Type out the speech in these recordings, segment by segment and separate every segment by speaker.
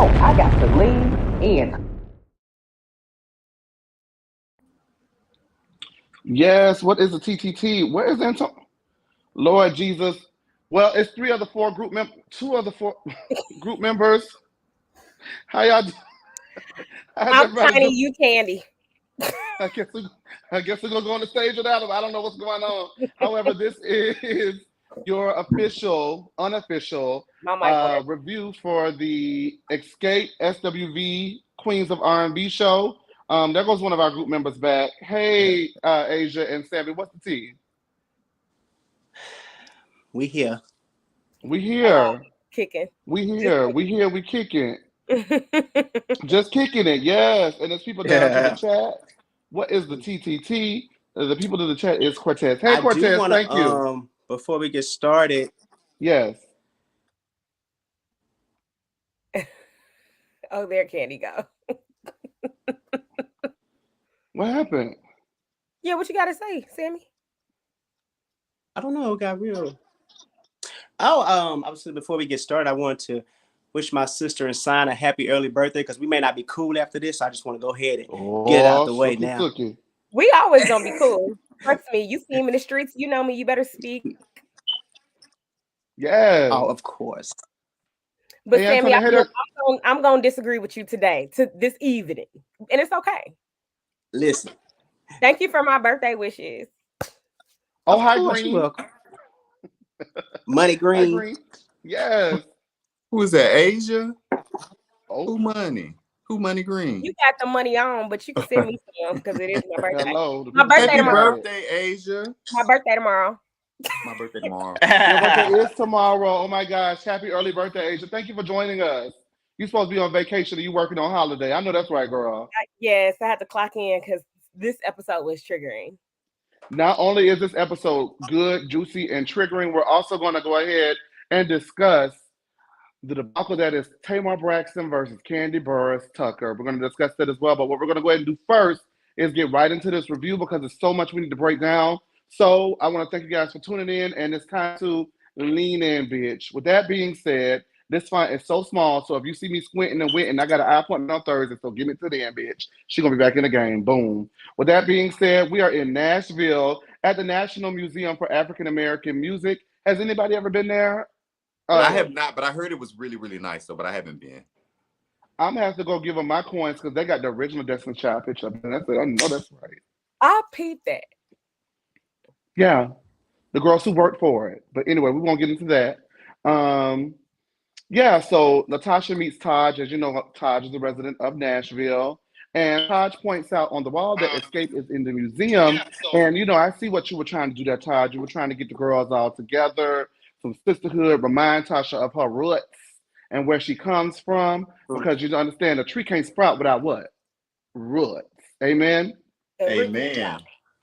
Speaker 1: Oh, I got to lean in.
Speaker 2: Yes, what is the TTT? Where is Antonio? Lord Jesus. Well, it's two of the four group members. How y'all? How's
Speaker 3: I'm
Speaker 2: everybody
Speaker 3: Tiny,
Speaker 2: doing?
Speaker 3: you Kandi.
Speaker 2: I guess we, I guess we're gonna go on the stage without him. I don't know what's going on. However, this is your unofficial
Speaker 3: My mic work.
Speaker 2: review for the Escape SWV Queens of R&B show. There goes one of our group members back. Hey, Asia and Sammy, what's the tea?
Speaker 4: We here.
Speaker 2: We here.
Speaker 3: Kicking.
Speaker 2: We
Speaker 3: Just
Speaker 2: here. We here. We kicking.
Speaker 3: kicking.
Speaker 2: Just kicking it. Yes. And there's people down to the
Speaker 4: Yeah.
Speaker 2: chat. What is the TTT? The people to the chat is Cortez. Hey,
Speaker 4: I do
Speaker 2: Cortez.
Speaker 4: want
Speaker 2: Thank you.
Speaker 4: to before we get started.
Speaker 2: Yes.
Speaker 3: Oh, there Kandi go.
Speaker 2: What happened?
Speaker 3: Yeah, what you gotta say, Sammy?
Speaker 4: I don't know. It got real. Oh, obviously, before we get started, I want to wish my sister and Sign a happy early birthday because we may not be cool after this. So I just want to go ahead and get it out the way now.
Speaker 2: Sookie.
Speaker 3: We always gonna be cool. Trust me, you see him in the streets, you know me, you better speak.
Speaker 2: Yes.
Speaker 4: Oh, of course.
Speaker 3: But
Speaker 2: Hey,
Speaker 3: Sammy,
Speaker 2: Antonio,
Speaker 3: I'm gonna disagree with you today, this evening. And it's okay.
Speaker 4: Listen.
Speaker 3: Thank you for my birthday wishes.
Speaker 2: Oh, hi,
Speaker 4: Course,
Speaker 2: Green.
Speaker 4: you're welcome. Money Green.
Speaker 2: Hi, Green. Yes.
Speaker 5: Who is that? Asia?
Speaker 2: Oh.
Speaker 5: Who Money? Who Money Green?
Speaker 3: You got the money on, but you can send me some because it is my birthday.
Speaker 2: Hello.
Speaker 3: My birthday
Speaker 5: Happy
Speaker 3: tomorrow.
Speaker 5: birthday, Asia.
Speaker 3: My birthday tomorrow.
Speaker 5: My birthday tomorrow.
Speaker 2: Your birthday is tomorrow. Oh my gosh. Happy early birthday, Asia. Thank you for joining us. You're supposed to be on vacation and you working on holiday. I know that's right, girl.
Speaker 3: Yes, I had to clock in because this episode was triggering.
Speaker 2: Not only is this episode good, juicy, and triggering, we're also going to go ahead and discuss the debacle that is Tamar Braxton versus Kandi Burruss Tucker. We're going to discuss that as well. But what we're going to go ahead and do first is get right into this review because there's so much we need to break down. So I want to thank you guys for tuning in, and it's time to lean in, bitch. With that being said, this font is so small, so if you see me squinting and winting, I got an eye appointment on Thursday, so give me to the end, bitch. She's going to be back in the game. Boom. With that being said, we are in Nashville at the National Museum for African American Music. Has anybody ever been there?
Speaker 5: I have not, but I heard it was really, really nice, though, but I haven't been.
Speaker 2: I'm going to have to go give them my coins because they got the original Destiny's Child picture up there. That's it. I know that's right.
Speaker 3: I peeped that.
Speaker 2: Yeah. The girls who worked for it. But anyway, we won't get into that. Yeah, so Natasha meets Taj. As you know, Taj is a resident of Nashville. And Taj points out on the wall that Escape is in the museum. And, you know, I see what you were trying to do there, Taj. You were trying to get the girls all together, some sisterhood, remind Tasha of her roots and where she comes from. Because you understand, a tree can't sprout without what? Roots. Amen?
Speaker 5: Amen.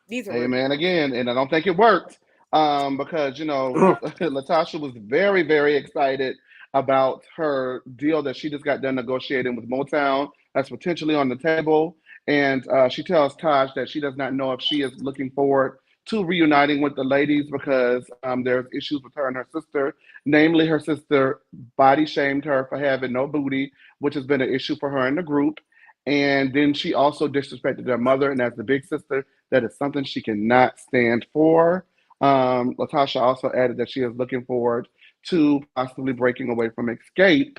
Speaker 3: These are
Speaker 2: Amen again. And I don't think it worked because, you know, Latasha was very, very excited about her deal that she just got done negotiating with Motown that's potentially on the table. And she tells Taj that she does not know if she is looking forward to reuniting with the ladies because there's issues with her and her sister. Namely, her sister body shamed her for having no booty, which has been an issue for her in the group. And then she also disrespected her mother. And as the big sister, that is something she cannot stand for. Latasha also added that she is looking forward to possibly breaking away from Escape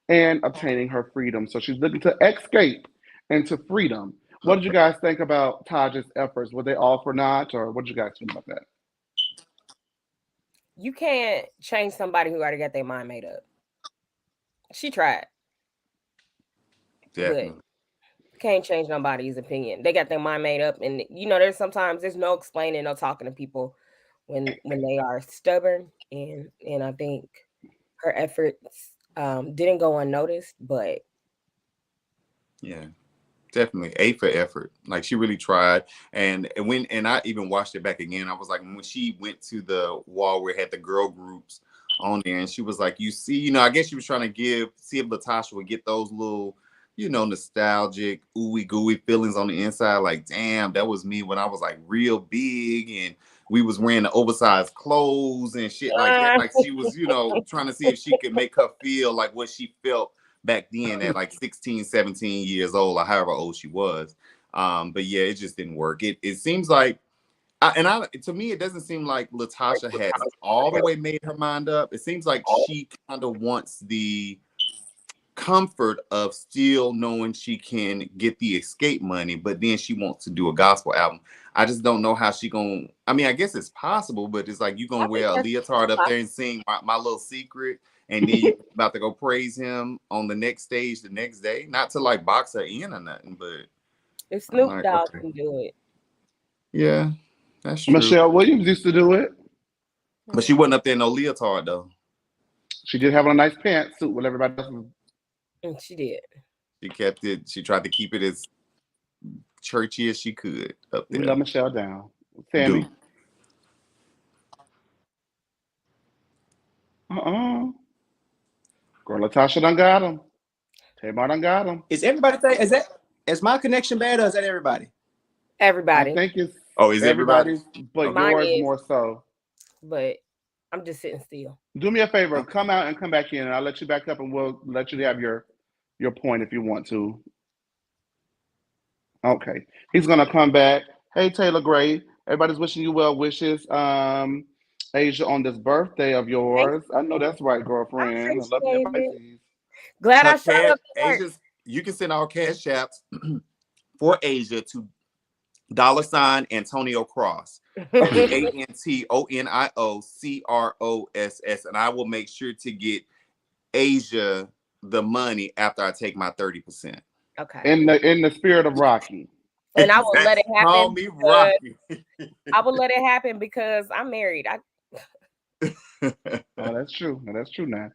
Speaker 2: and obtaining her freedom. So she's looking to escape into freedom. What did you guys think about Taj's efforts? Were they all for naught, or what did you guys think about that?
Speaker 3: You can't change somebody who already got their mind made up. She tried.
Speaker 5: Definitely.
Speaker 3: But can't change nobody's opinion. They got their mind made up. And, you know, there's no explaining, no talking to people when they are stubborn. And I think her efforts didn't go unnoticed, but
Speaker 5: yeah, definitely A for effort. Like she really tried. And I even watched it back again. I was like, when she went to the wall where it had the girl groups on there, and she was like, you see, you know, I guess she was trying to see if Latasha would get those little, you know, nostalgic, ooey gooey feelings on the inside. Like, damn, that was me when I was like real big and we was wearing the oversized clothes and shit like that. Like she was, you know, trying to see if she could make her feel like what she felt back then at like 16, 17 years old, or however old she was. But yeah, it just didn't work. It seems like, to me, it doesn't seem like Latasha has all the way made her mind up. It seems like she kind of wants the comfort of still knowing she can get the escape money, but then she wants to do a gospel album. I just don't know how she gonna. I mean, I guess it's possible, but it's like you gonna wear a leotard up there and sing my little secret, and then you about to go praise him on the next stage the next day. Not to like box her in or nothing, but
Speaker 3: If Snoop
Speaker 5: like,
Speaker 3: Dogg
Speaker 5: okay.
Speaker 3: can do it.
Speaker 5: Yeah, that's true.
Speaker 2: Michelle Williams used to do it.
Speaker 5: But she wasn't up there in no leotard though.
Speaker 2: She did have on a nice pantsuit with everybody else.
Speaker 3: And she did.
Speaker 5: She kept it. She tried to keep it as churchy as she could up there.
Speaker 2: We love Michelle down. Sammy.
Speaker 5: Dude.
Speaker 2: Girl, Latasha done got him. Tamar done got him.
Speaker 4: Is everybody is my connection bad or is that everybody?
Speaker 3: Everybody.
Speaker 2: I think it's
Speaker 5: is
Speaker 2: everybody, but
Speaker 3: Mine
Speaker 2: yours
Speaker 3: is.
Speaker 2: more so.
Speaker 3: But I'm just sitting still.
Speaker 2: Do me a favor, come out and come back in, and I'll let you back up, and we'll let you have your point if you want to. Okay, he's gonna come back. Hey, Taylor Gray, everybody's wishing you well wishes. Asia, on this birthday of yours. I know that's right, girlfriend. I love you, Pisces.
Speaker 3: Glad I showed up.
Speaker 5: Asia's, you can send our cash apps for Asia to $ Antonio Cross. ANTONIOCROSS, and I will make sure to get Asia the money after I take my 30%.
Speaker 3: Okay.
Speaker 2: In the spirit of Rocky.
Speaker 3: And I will let it happen.
Speaker 5: Call me Rocky.
Speaker 3: I will let it happen because I'm married.
Speaker 2: Oh, that's true. That's true now.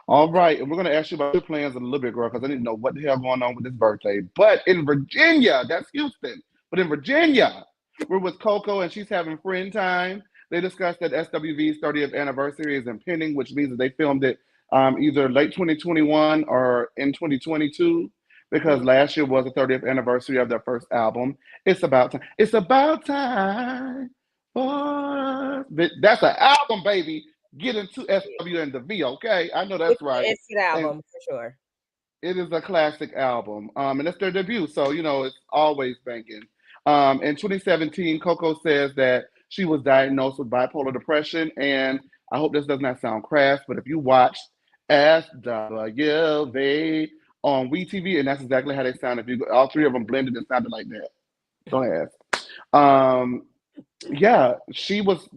Speaker 2: All right, and we're gonna ask you about your plans in a little bit, girl, because I need to know what the hell going on with this birthday. But in Virginia, that's Houston. But in Virginia, we're with Coco, and she's having friend time. They discussed that SWV's 30th anniversary is impending, which means that they filmed it either late 2021 or in 2022, because last year was the 30th anniversary of their first album. It's about time. It's about time. That's an album, baby. Get into SW and the V, okay? I know that's right.
Speaker 3: It's an album for sure.
Speaker 2: It is a classic album, and it's their debut, so it's always banging. In 2017, Coco says that she was diagnosed with bipolar depression, and I hope this does not sound crass, but if you watched SWV on WeTV, and that's exactly how they sound. If you all three of them blended and sounded like that. Don't ask. Yeah, she was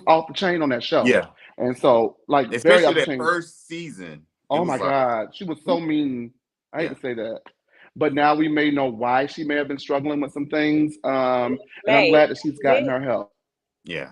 Speaker 2: off the chain on that show.
Speaker 5: Yeah,
Speaker 2: and so like
Speaker 5: especially
Speaker 2: very off the
Speaker 5: that
Speaker 2: chain.
Speaker 5: first season.
Speaker 2: Oh my God, she was so mean. I hate to say that, but now we may know why she may have been struggling with some things. And I'm glad that she's gotten her help.
Speaker 5: Yeah.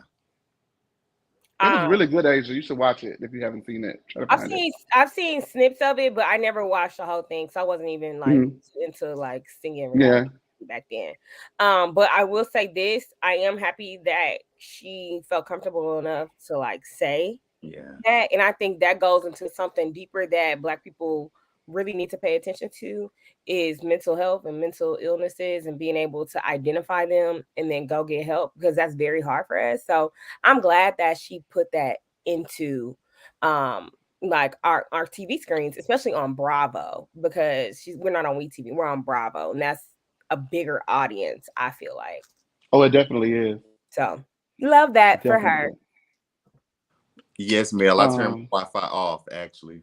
Speaker 2: It was really good, Asia. You should watch it if you haven't seen it.
Speaker 3: I've seen snips of it, but I never watched the whole thing, so I wasn't even like into like singing back then. But I will say this: I am happy that she felt comfortable enough to like say that, and I think that goes into something deeper that Black people really need to pay attention to is mental health and mental illnesses and being able to identify them and then go get help, because that's very hard for us. So I'm glad that she put that into like our TV screens, especially on Bravo, because we're not on WeTV, we're on Bravo, and that's a bigger audience, I feel like.
Speaker 2: Oh, it definitely is.
Speaker 3: So love that for her.
Speaker 5: Yes, Mel. I turned Wi-Fi off actually.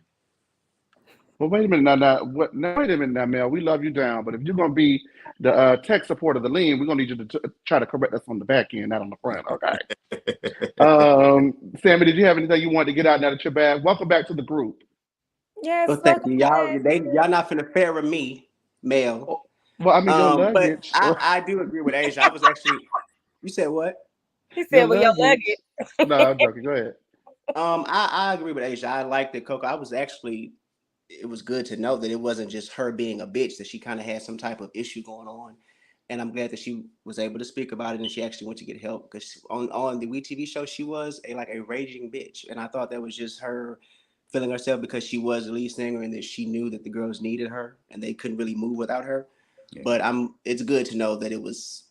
Speaker 2: Well, wait a minute now. Wait a minute now, Mel. We love you down, but if you're gonna be the tech support of the lean, we're gonna need you to try to correct us on the back end, not on the front. Okay. Sammy, did you have anything you wanted to get out now that you're back? Welcome back to the group.
Speaker 3: Yes.
Speaker 4: Well, thank you. Y'all not finna pair with me, Mel.
Speaker 2: Well, I mean, your luggage.
Speaker 4: But I do agree with Asia. I was actually. You said what?
Speaker 3: He said, "Well, your luggage."
Speaker 2: No, I'm joking. Go ahead.
Speaker 4: I agree with Asia. I liked it, Coco. It was good to know that it wasn't just her being a bitch, that she kind of had some type of issue going on. And I'm glad that she was able to speak about it and she actually went to get help, because on the WeTV show, she was a raging bitch. And I thought that was just her feeling herself because she was the lead singer and that she knew that the girls needed her and they couldn't really move without her. Yeah. But it's good to know that it was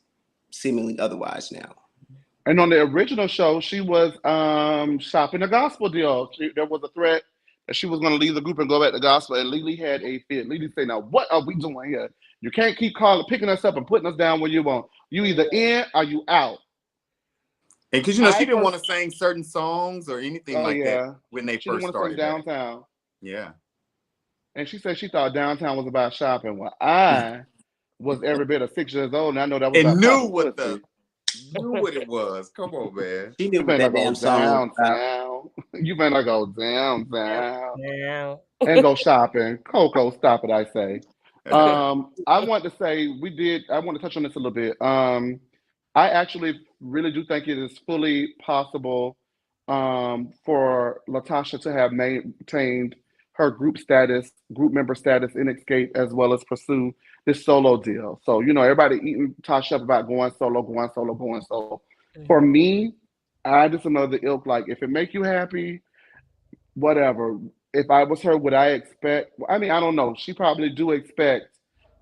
Speaker 4: seemingly otherwise now. And
Speaker 2: on the original show, she was shopping a gospel deal. There was a threat that she was going to leave the group and go back to gospel, and Lily had a fit. Lily said, "Now what are we doing here? You can't keep picking us up and putting us down where you want. You either in or you out."
Speaker 5: And because she didn't want to sing certain songs or anything that when they
Speaker 2: she didn't
Speaker 5: first
Speaker 2: want to sing
Speaker 5: started.
Speaker 2: Downtown.
Speaker 5: Yeah.
Speaker 2: And she said she thought Downtown was about shopping. Well, I was every bit of 6 years old, and I know that was
Speaker 5: and
Speaker 2: about
Speaker 5: knew what it was. Come on, man.
Speaker 4: She knew what that damn song was about.
Speaker 2: You better go downtown and go shopping. Coco, stop it, I say. I want to say I want to touch on this a little bit. I actually really do think it is fully possible for Latasha to have maintained her group member status in Escape, as well as pursue this solo deal. So, everybody eating Tasha up about going solo. For me, I just another ilk, like, if it make you happy, whatever. If I was her, would I expect? I mean, I don't know. She probably do expect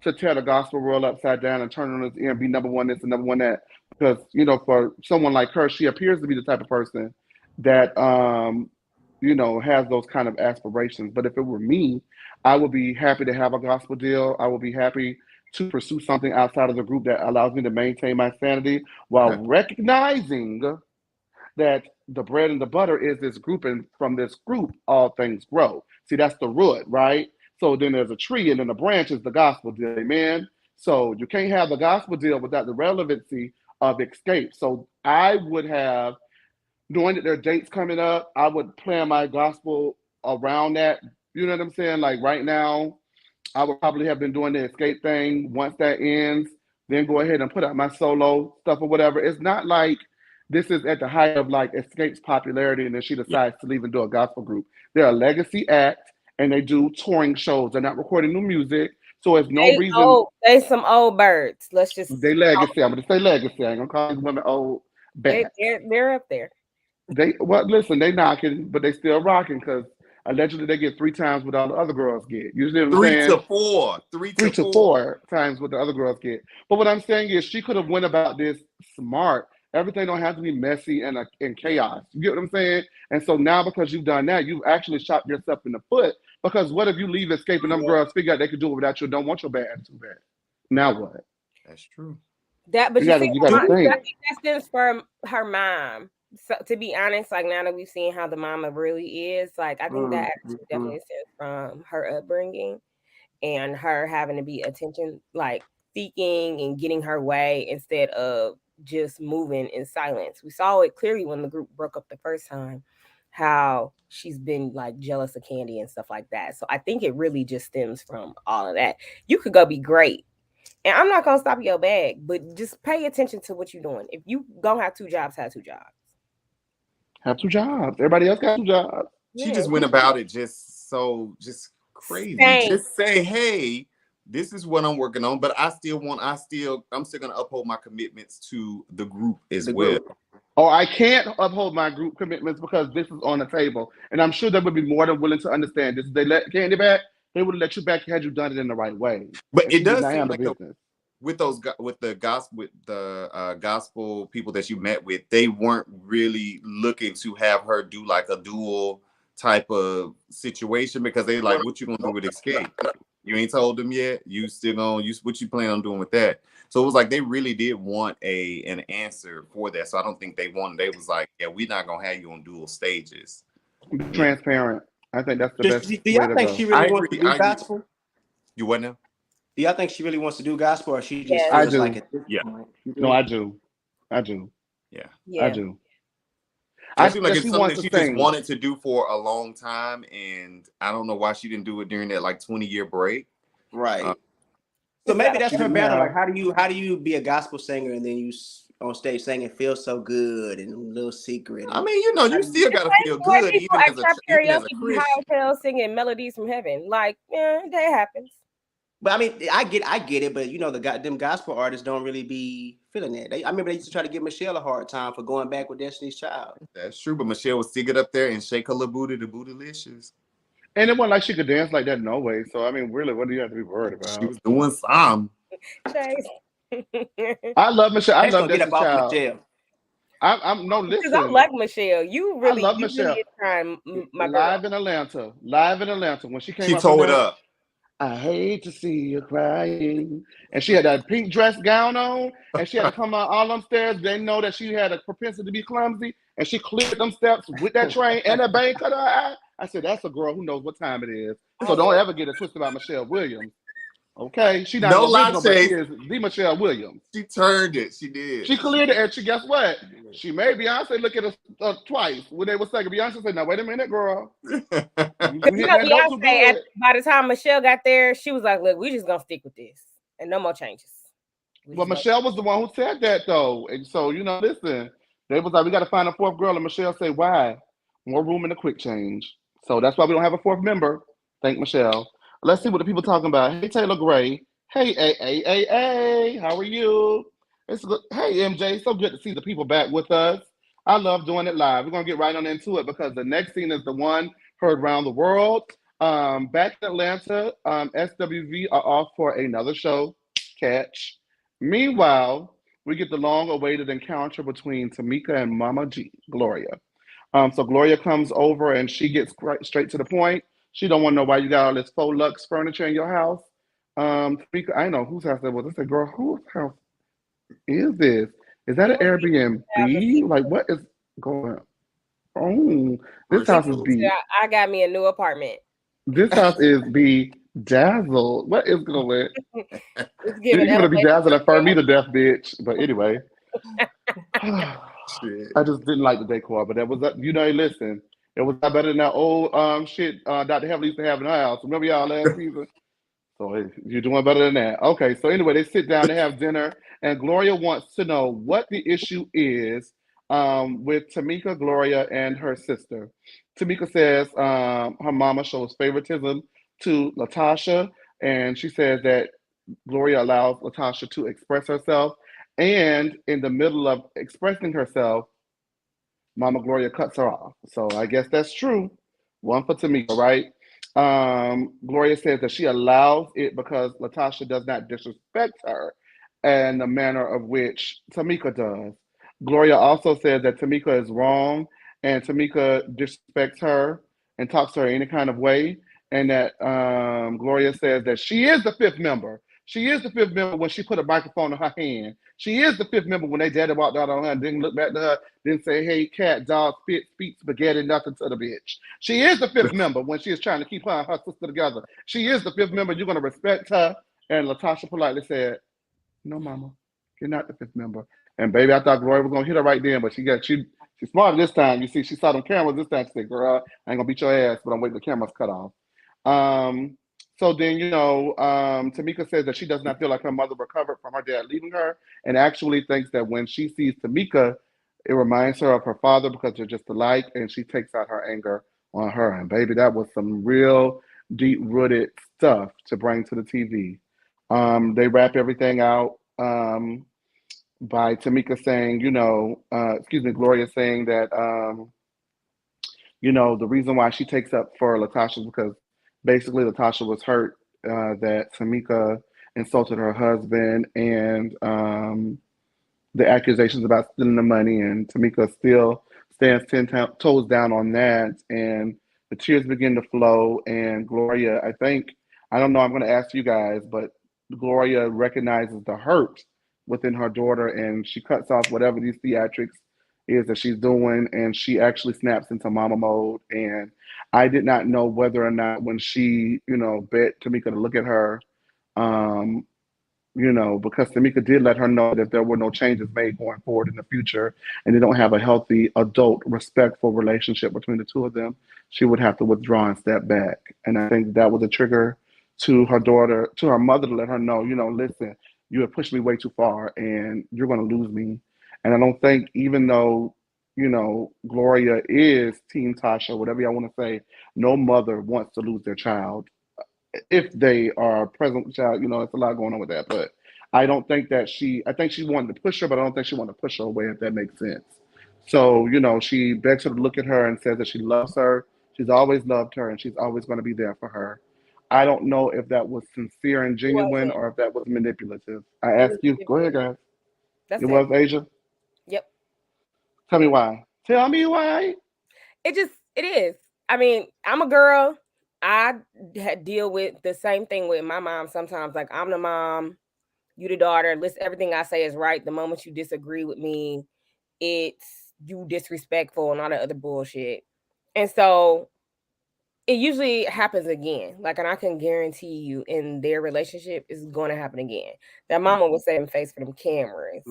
Speaker 2: to tear the gospel world upside down and turn on us and be number one this and number one that. Because, for someone like her, she appears to be the type of person that has those kind of aspirations. But if it were me, I would be happy to have a gospel deal. I would be happy to pursue something outside of the group that allows me to maintain my sanity while recognizing that the bread and the butter is this group, and from this group, all things grow. See, that's the root, right? So then there's a tree, and then the branch is the gospel deal, amen? So you can't have the gospel deal without the relevancy of Escape. So I would have, knowing that there are dates coming up, I would plan my gospel around that. You know what I'm saying? Like right now, I would probably have been doing the Escape thing. Once that ends, then go ahead and put out my solo stuff or whatever. It's not like this is at the height of like Escape's popularity and then she decides to leave and do a gospel group. They're a legacy act and they do touring shows. They're not recording new music. So there's no reason.
Speaker 3: They some old birds. Let's just.
Speaker 2: They legacy. I'm going to say legacy. I ain't going to call these women old bats.
Speaker 3: They're up there.
Speaker 2: Listen, they knocking, but they still rocking because allegedly they get 3 times what all the other girls get. You see what I'm saying? 3 to 4 times what the other girls get. But what I'm saying is she could have went about this smart. Everything don't have to be messy and chaos. You get what I'm saying? And so now because you've done that, you've actually shot yourself in the foot. Because what if you leave Escape and them girls figure out they could do it without you and don't want your bad attitude back? Now what?
Speaker 5: That's true.
Speaker 3: But I think that stems from her mom. So to be honest, like now that we've seen how the mama really is, like I think that actually definitely stems from her upbringing and her having to be attention, like seeking and getting her way instead of just moving in silence. We saw it clearly when the group broke up the first time, how she's been like jealous of Kandi and stuff like that. So I think it really just stems from all of that. You could go be great. And I'm not gonna stop your bag, but just pay attention to what you're doing. If you gonna have 2 jobs, have 2 jobs.
Speaker 2: Have 2 jobs. Everybody else got 2 jobs.
Speaker 5: She just went about it just crazy. Just say, hey, this is what I'm working on, but I'm still gonna uphold my commitments to the group as well.
Speaker 2: Oh, I can't uphold my group commitments because this is on the table. And I'm sure they would be more than willing to understand this. If they let Kandi back, they would have let you back had you done it in the right way.
Speaker 5: But it does seem like with the gospel people that you met with, they weren't really looking to have her do like a dual type of situation because they like, what you gonna do with Escape? You ain't told them yet. You still gonna what you plan on doing with that? So it was like they really did want an answer for that. So I don't think they wanted. They was like, yeah, we're not gonna have you on dual stages.
Speaker 2: Be transparent. I think that's the best.
Speaker 4: Do y'all think she really wants to do gospel?
Speaker 5: You what now?
Speaker 4: Do y'all think she really wants to do gospel, or she just
Speaker 2: feels
Speaker 4: like it?
Speaker 2: No, I do.
Speaker 5: Yeah.
Speaker 2: I do.
Speaker 5: I feel like it's something she just wanted to do for a long time, and I don't know why she didn't do it during that like 20-year break.
Speaker 4: Right. So maybe that's her battle. Like, how do you be a gospel singer and then you on stage singing "Feel So Good" and a little secret?
Speaker 5: I mean, you still gotta feel good even as a
Speaker 3: Christian. Singing melodies from heaven, like that happens.
Speaker 4: But I mean, I get it. But them gospel artists don't really be feeling that. I remember they used to try to give Michelle a hard time for going back with Destiny's Child.
Speaker 5: That's true, but Michelle would still get up there and shake her little booty, the bootylicious.
Speaker 2: And it wasn't like she could dance like that no way. So I mean, really, what do you have to be worried about?
Speaker 5: She was doing some.
Speaker 2: I love Michelle. I love Destiny's Child. I'm no
Speaker 3: Because I
Speaker 2: listen.
Speaker 3: like Michelle. You
Speaker 2: I
Speaker 3: really
Speaker 2: love Michelle.
Speaker 3: is trying my girl.
Speaker 2: Live in Atlanta. Live in Atlanta. When she came
Speaker 5: She
Speaker 2: up from
Speaker 5: tore it
Speaker 2: that,
Speaker 5: up.
Speaker 2: I hate to see you crying. And she had that pink dress gown on, and she had to come out all them stairs. They know that she had a propensity to be clumsy, and she cleared them steps with that train and that bang cut her eye. I said, that's a girl who knows what time it is. So don't ever get it twisted about Michelle Williams. Okay? She's not
Speaker 5: No
Speaker 2: the
Speaker 5: lie,
Speaker 2: original, but she
Speaker 5: Chase.
Speaker 2: is the Michelle Williams.
Speaker 5: She turned it. She did.
Speaker 2: She cleared it, and she guess what? She made Beyonce look at us twice when they were saying. Beyonce said, "Now wait a minute, girl, you hitting that note too
Speaker 3: Beyonce,
Speaker 2: good."
Speaker 3: by the time Michelle got there, she was like, "Look, we just gonna stick with this, and no more changes."
Speaker 2: Well, Michelle was the one who said that though, and so listen, they was like, "We got to find a fourth girl," and Michelle said, "Why? More room in the quick change." So that's why we don't have a fourth member. Thank Michelle. Let's see what the people talking about. Hey, Taylor Gray. Hey, A. How are you? It's good. Hey, MJ. So good to see the people back with us. I love doing it live. We're gonna get right on into it because the next scene is the one heard around the world. Back in Atlanta, SWV are off for another show. Catch. Meanwhile, we get the long-awaited encounter between Tamika and Mama G, Gloria. So Gloria comes over and she gets straight to the point. She don't want to know why you got all this faux luxe furniture in your house. Tamika, I know whose house that was. I said, girl, whose house is this? Is that an Airbnb? Like, what is going on? This house is
Speaker 3: I got me a new apartment.
Speaker 2: This house is bedazzled. What is going on?
Speaker 3: It's
Speaker 2: You're
Speaker 3: giving
Speaker 2: gonna be dazzled and burn me to death, bitch. But anyway. I just didn't like the decor, but that was listen, it was better than that old shit Dr. Heaven used to have in her house. Remember y'all last season? So hey, you're doing better than that. Okay, so anyway, they sit down, they have dinner, and Gloria wants to know what the issue is with Tamika, Gloria, and her sister. Tamika says her mama shows favoritism to Latasha, and she says that Gloria allows Latasha to express herself. And in the middle of expressing herself, Mama Gloria cuts her off. So I guess that's true. One for Tamika, right? Gloria says that she allows it because Latasha does not disrespect her in the manner of which Tamika does. Gloria also says that Tamika is wrong and Tamika disrespects her and talks to her any kind of way. And that Gloria says that she is the fifth member. She is the fifth member when she put a microphone in her hand. She is the fifth member when they daddy walked out on her and didn't look back to her, didn't say, hey, cat, dog, spit, speak, spaghetti, nothing to the bitch. She is the fifth member when she is trying to keep her and her sister together. She is the fifth member. You're going to respect her. And Latasha politely said, no, mama, you're not the fifth member. And baby, I thought Gloria was going to hit her right then, but she's smart this time. You see, she saw them cameras this time. She said, girl, I ain't going to beat your ass, but I'm waiting the cameras cut off. So then, Tamika says that she does not feel like her mother recovered from her dad leaving her and actually thinks that when she sees Tamika, it reminds her of her father because they're just alike and she takes out her anger on her. And baby, that was some real deep-rooted stuff to bring to the TV. They wrap everything out by Tamika saying, Gloria saying that, the reason why she takes up for Latasha is because basically Latasha was hurt that Tamika insulted her husband and the accusations about stealing the money, and Tamika still stands 10 toes down on that, and the tears begin to flow, and Gloria, I don't know, I'm going to ask you guys, but Gloria recognizes the hurt within her daughter, and she cuts off whatever these theatrics is that she's doing, and she actually snaps into mama mode, and I did not know whether or not when she, bet Tamika to look at her, um, because Tamika did let her know that there were no changes made going forward in the future, and they don't have a healthy adult, respectful relationship between the two of them, she would have to withdraw and step back. And I think that was a trigger to her daughter, to her mother, to let her know, listen, you have pushed me way too far, and you're going to lose me. And I don't think, even though, Gloria is Team Tasha, whatever y'all want to say, no mother wants to lose their child if they are present with child, it's a lot going on with that. But I don't think that I think she wanted to push her, but I don't think she wanted to push her away, if that makes sense. So, she begs her to look at her and says that she loves her. She's always loved her and she's always going to be there for her. I don't know if that was sincere and genuine or if that was manipulative. I ask you, go ahead, guys.
Speaker 3: That's
Speaker 2: it was Asia?
Speaker 3: Yep.
Speaker 2: Tell me why. Tell me why.
Speaker 3: It is. I mean, I'm a girl. I deal with the same thing with my mom sometimes. Like, I'm the mom, you the daughter. Listen, everything I say is right. The moment you disagree with me, it's you disrespectful and all that other bullshit. And so it usually happens again. Like, and I can guarantee you in their relationship is going to happen again. That mama was setting face for them cameras.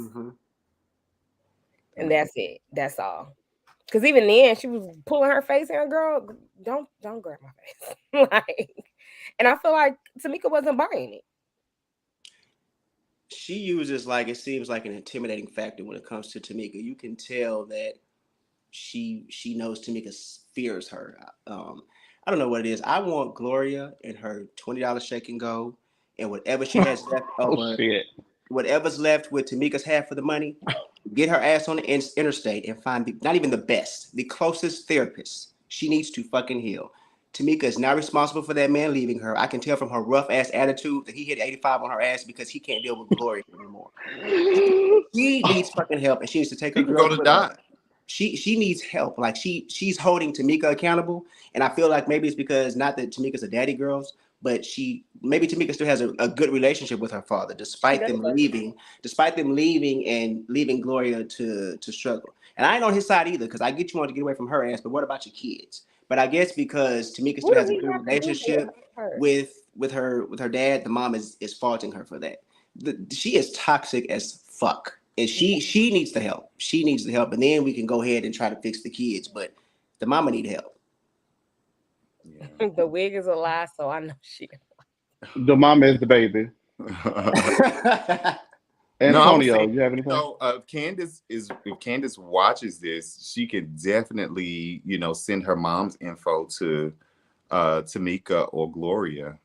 Speaker 3: And that's it. That's all. Because even then, she was pulling her face in. Girl, don't grab my face. Like, and I feel like Tamika wasn't buying it.
Speaker 4: She uses, like, it seems like an intimidating factor when it comes to Tamika. You can tell that she knows Tamika fears her. I don't know what it is. I want Gloria and her $20 shake and go, and whatever she has left over, whatever's left with Tamika's half of the money, get her ass on the interstate and find not even the best, the closest therapist. She needs to fucking heal. Tamika is not responsible for that man leaving her. I can tell from her rough ass attitude that he hit 85 on her ass because he can't deal with Gloria anymore. She needs fucking help, and she needs to take her girl
Speaker 5: to die.
Speaker 4: She needs help. Like, she's holding Tamika accountable, and I feel like maybe it's because, not that Tamika's a daddy girls, but maybe Tamika still has a good relationship with her father, despite them leaving and leaving Gloria to struggle. And I ain't on his side either, because I get you want to get away from her ass, but what about your kids? But I guess because Tamika still has a good relationship with her dad, the mom is faulting her for that. She is toxic as fuck. And she needs the help. She needs the help, and then we can go ahead and try to fix the kids. But the mama need help.
Speaker 3: Yeah. The wig is a lie, so I know she.
Speaker 2: The mama is the baby. Antonio, you have anything?
Speaker 5: So, if Candace watches this, she could definitely, send her mom's info to Tamika or Gloria.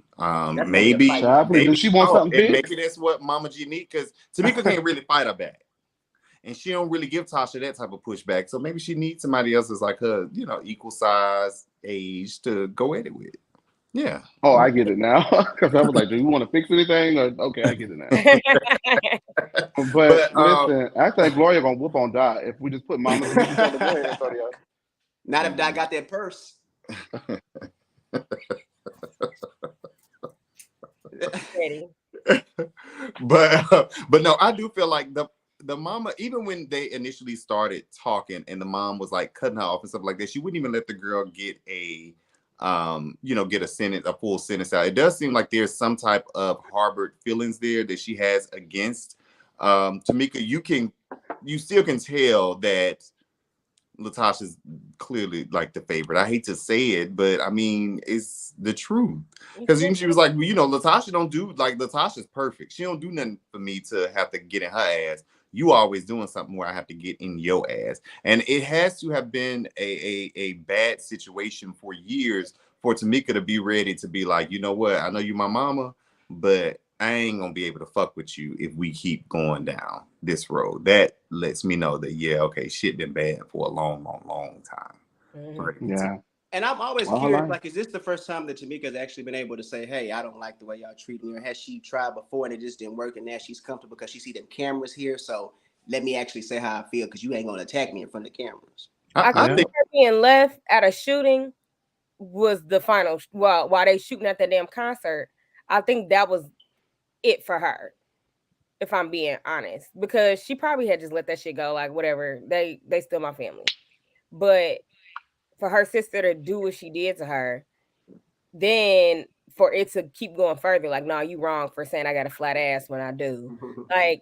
Speaker 5: Maybe
Speaker 2: does she want something big?
Speaker 5: Maybe that's what Mama G need, because Tamika can't really fight her back, and she don't really give Tasha that type of pushback. So maybe she needs somebody else that's like her, equal size, age to go at it with. Yeah.
Speaker 2: Oh, I get it now. Because I was like, do you want to fix anything? Or, okay, I get it now. but listen, I think Gloria gonna whoop on Dot if we just put Mama G together. Go ahead, Antonio.
Speaker 4: Not if Dot got that purse.
Speaker 5: but no, I do feel like the mama, even when they initially started talking and the mom was like cutting her off and stuff like that, she wouldn't even let the girl get a full sentence out. It does seem like there's some type of harbored feelings there that she has against Tamika. You still can tell that Latasha's clearly like the favorite. I hate to say it, but I mean, it's the truth. Because even she was like, Latasha don't do, like, Latasha's perfect. She don't do nothing for me to have to get in her ass. You always doing something where I have to get in your ass. And it has to have been a bad situation for years for Tamika to be ready to be like, you know what? I know you my mama, but I ain't gonna be able to fuck with you if we keep going down this road. That lets me know that, yeah, okay, shit been bad for a long, long, long time.
Speaker 2: Mm-hmm. Yeah.
Speaker 4: And I'm always curious, like, is this the first time that Tamika has actually been able to say, hey, I don't like the way y'all treat me? Or has she tried before and it just didn't work, and now she's comfortable because she see them cameras here, so let me actually say how I feel, because you ain't gonna attack me in front of the cameras.
Speaker 3: I think her being left at a shooting was the final. Well, while they shooting at the damn concert, I think that was it for her, if I'm being honest, because she probably had just let that shit go, like, whatever, they still my family. But for her sister to do what she did to her, then for it to keep going further, like, no, you wrong for saying I got a flat ass when I do. Like,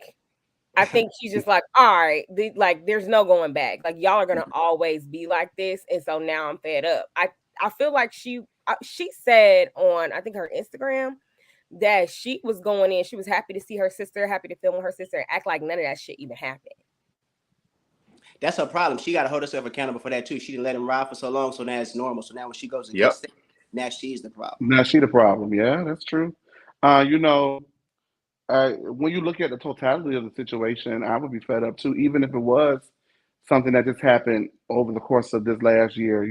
Speaker 3: I think she's just like, all right, there's no going back. Like, y'all are gonna always be like this, and so now I'm fed up. I feel like she said on, I think, her Instagram, that she was going in, she was happy to see her sister, happy to film with her sister, and act like none of that shit even happened.
Speaker 4: That's her problem. She got to hold herself accountable for that too. She didn't let him ride for so long, so now it's normal. So now when she goes against it, now she's the problem.
Speaker 2: Now she's the problem. Yeah, that's true. When you look at the totality of the situation, I would be fed up too, even if it was something that just happened over the course of this last year.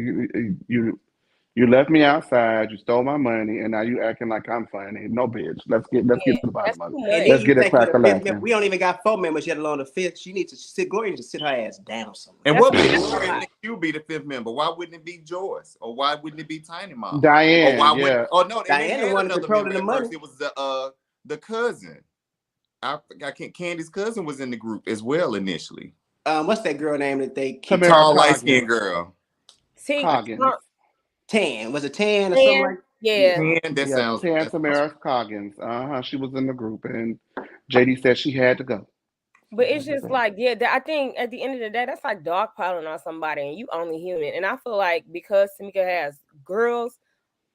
Speaker 2: You left me outside. You stole my money, and now you acting like I'm funny. No, bitch. Let's get to the
Speaker 3: That's
Speaker 2: bottom of it.
Speaker 3: too
Speaker 4: And
Speaker 3: much.
Speaker 4: then
Speaker 2: Let's
Speaker 4: you
Speaker 2: get it
Speaker 4: think you're
Speaker 2: crack
Speaker 4: the
Speaker 2: a
Speaker 4: fifth member.
Speaker 2: lacking.
Speaker 4: We don't even got 4 members, yet alone the fifth. She needs to sit. Gloria needs to sit her ass down somewhere.
Speaker 5: And
Speaker 3: That's
Speaker 5: what makes
Speaker 3: a
Speaker 5: Gloria
Speaker 3: lot.
Speaker 5: think she'll be the fifth member? Why wouldn't it be Joyce? Or why wouldn't it be Tiny Mama? Or why
Speaker 2: Diane,
Speaker 5: would?
Speaker 2: yeah.
Speaker 5: Oh no, and they
Speaker 4: Diane the
Speaker 5: had
Speaker 4: one
Speaker 5: another
Speaker 4: controlling
Speaker 5: member
Speaker 4: the
Speaker 5: at
Speaker 4: money.
Speaker 5: first. It was the cousin. I can't. Candy's cousin was in the group as well initially.
Speaker 4: What's that girl name that they keep
Speaker 2: Tamara
Speaker 5: Tall, light
Speaker 2: Coggins.
Speaker 5: skinned girl.
Speaker 3: See,
Speaker 2: Coggins.
Speaker 4: Tan? Was it Tan or something
Speaker 3: man,
Speaker 4: like?
Speaker 3: yeah.
Speaker 5: And that
Speaker 2: Yeah,
Speaker 5: sounds.
Speaker 2: Tan
Speaker 5: That sounds
Speaker 2: Tamara Coggins. She was in the group, and JD said she had to go.
Speaker 3: But it's just like, yeah, I think at the end of the day, that's like dogpiling on somebody, and you only human. And I feel like because Tamika has girls,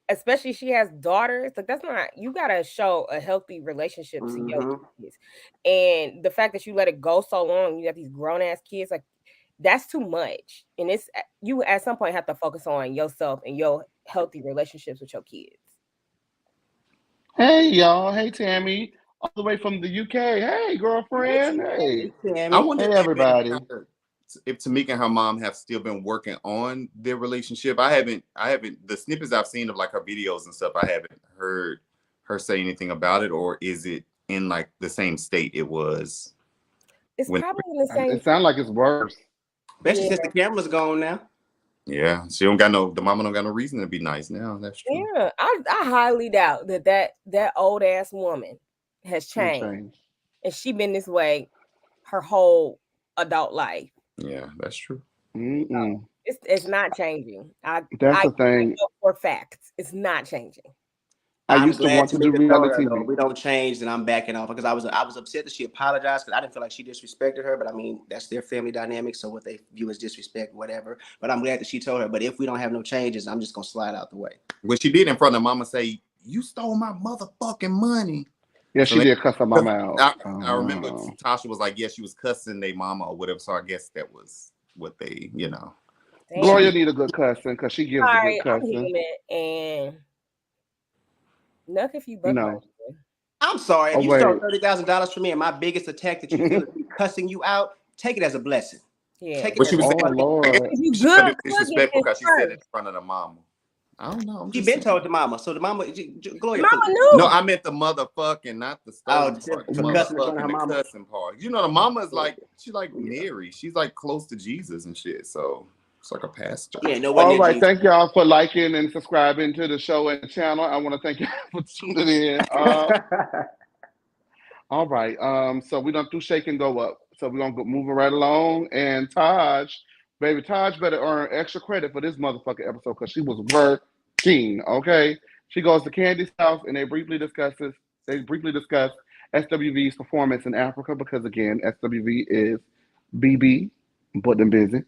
Speaker 3: especially she has daughters, like that's not, you gotta show a healthy relationship to your kids. And the fact that you let it go so long, you got these grown ass kids, like that's too much. And it's, you at some point have to focus on yourself and your healthy relationships with your kids.
Speaker 2: Hey, y'all. Hey, Tammy. All the way from the UK. Hey, girlfriend. Hey.
Speaker 5: I wonder
Speaker 2: Hey,
Speaker 5: if they've been
Speaker 2: everybody.
Speaker 5: if Tamika and her mom have still been working on their relationship. I haven't the snippets I've seen of like her videos and stuff, I haven't heard her say anything about it, or is it in like the same state it was?
Speaker 3: It's
Speaker 5: When,
Speaker 3: probably in the same.
Speaker 2: It sounds like it's worse.
Speaker 4: Especially since the camera's gone now.
Speaker 5: yeah, the mama don't got no reason to be nice now. That's true.
Speaker 3: Yeah, I highly doubt that old ass woman has changed, and she been this way her whole adult life.
Speaker 5: Yeah, that's true.
Speaker 2: Mm-mm.
Speaker 3: It's not changing.
Speaker 2: That's
Speaker 3: I
Speaker 2: the thing.
Speaker 3: know for facts, it's not changing.
Speaker 2: I
Speaker 4: I'm
Speaker 2: used to
Speaker 4: glad
Speaker 2: want to do
Speaker 4: Tamika told her
Speaker 2: reality
Speaker 4: though,
Speaker 2: TV.
Speaker 4: we don't change, and I'm backing off because I was upset that she apologized because I didn't feel like she disrespected her. But I mean, that's their family dynamic, so what they view as disrespect, whatever. But I'm glad that she told her. But if we don't have no changes, I'm just gonna slide out the way.
Speaker 5: What she did in front of mama say, "You stole my motherfucking money."
Speaker 2: Yeah,
Speaker 5: So
Speaker 2: she did cuss her mama out.
Speaker 5: I remember Tasha was like, "Yeah, she was cussing their mama or whatever." So I guess that was what they,
Speaker 3: Damn.
Speaker 2: Gloria need a good cussing because she gives a good
Speaker 3: I'm
Speaker 2: cussing.
Speaker 3: human and nothing if you buck
Speaker 2: No.
Speaker 4: I'm sorry. If
Speaker 2: Oh,
Speaker 4: you stole
Speaker 2: wait.
Speaker 4: $30,000 from me, and my biggest attack that you feel is me cussing you out, take it as a blessing.
Speaker 3: Yeah.
Speaker 4: Take it
Speaker 5: But
Speaker 4: as
Speaker 5: she
Speaker 4: a
Speaker 5: was
Speaker 2: Oh,
Speaker 5: saying,
Speaker 4: blessing.
Speaker 2: Lord.
Speaker 5: I guess
Speaker 3: If you
Speaker 5: she felt
Speaker 3: good,
Speaker 5: disrespectful because she said it in front of the mama. I don't know. I'm
Speaker 4: She
Speaker 5: just
Speaker 4: been
Speaker 5: saying.
Speaker 4: told the mama, so the mama, Gloria.
Speaker 3: mama
Speaker 4: Please.
Speaker 3: knew.
Speaker 5: No, I meant the motherfucking, not the stolen part. The
Speaker 4: for cussing in front of her
Speaker 5: motherfucking, the
Speaker 4: mama.
Speaker 5: cussing part. You know, the mama is like, she's like Mary. She's like close to Jesus and shit. So it's like a pastor.
Speaker 4: Yeah, no one
Speaker 2: All
Speaker 4: near
Speaker 2: right.
Speaker 4: Jesus.
Speaker 2: Thank y'all for liking and subscribing to the show and the channel. I want to thank y'all for tuning in. All right. So we're gonna do shake and go up. So we're gonna go moving right along. And Taj, baby, Taj better earn extra credit for this motherfucking episode because she was working. Okay. She goes to Candy's house and they briefly discuss SWV's performance in Africa because again, SWV is BB, but them busy.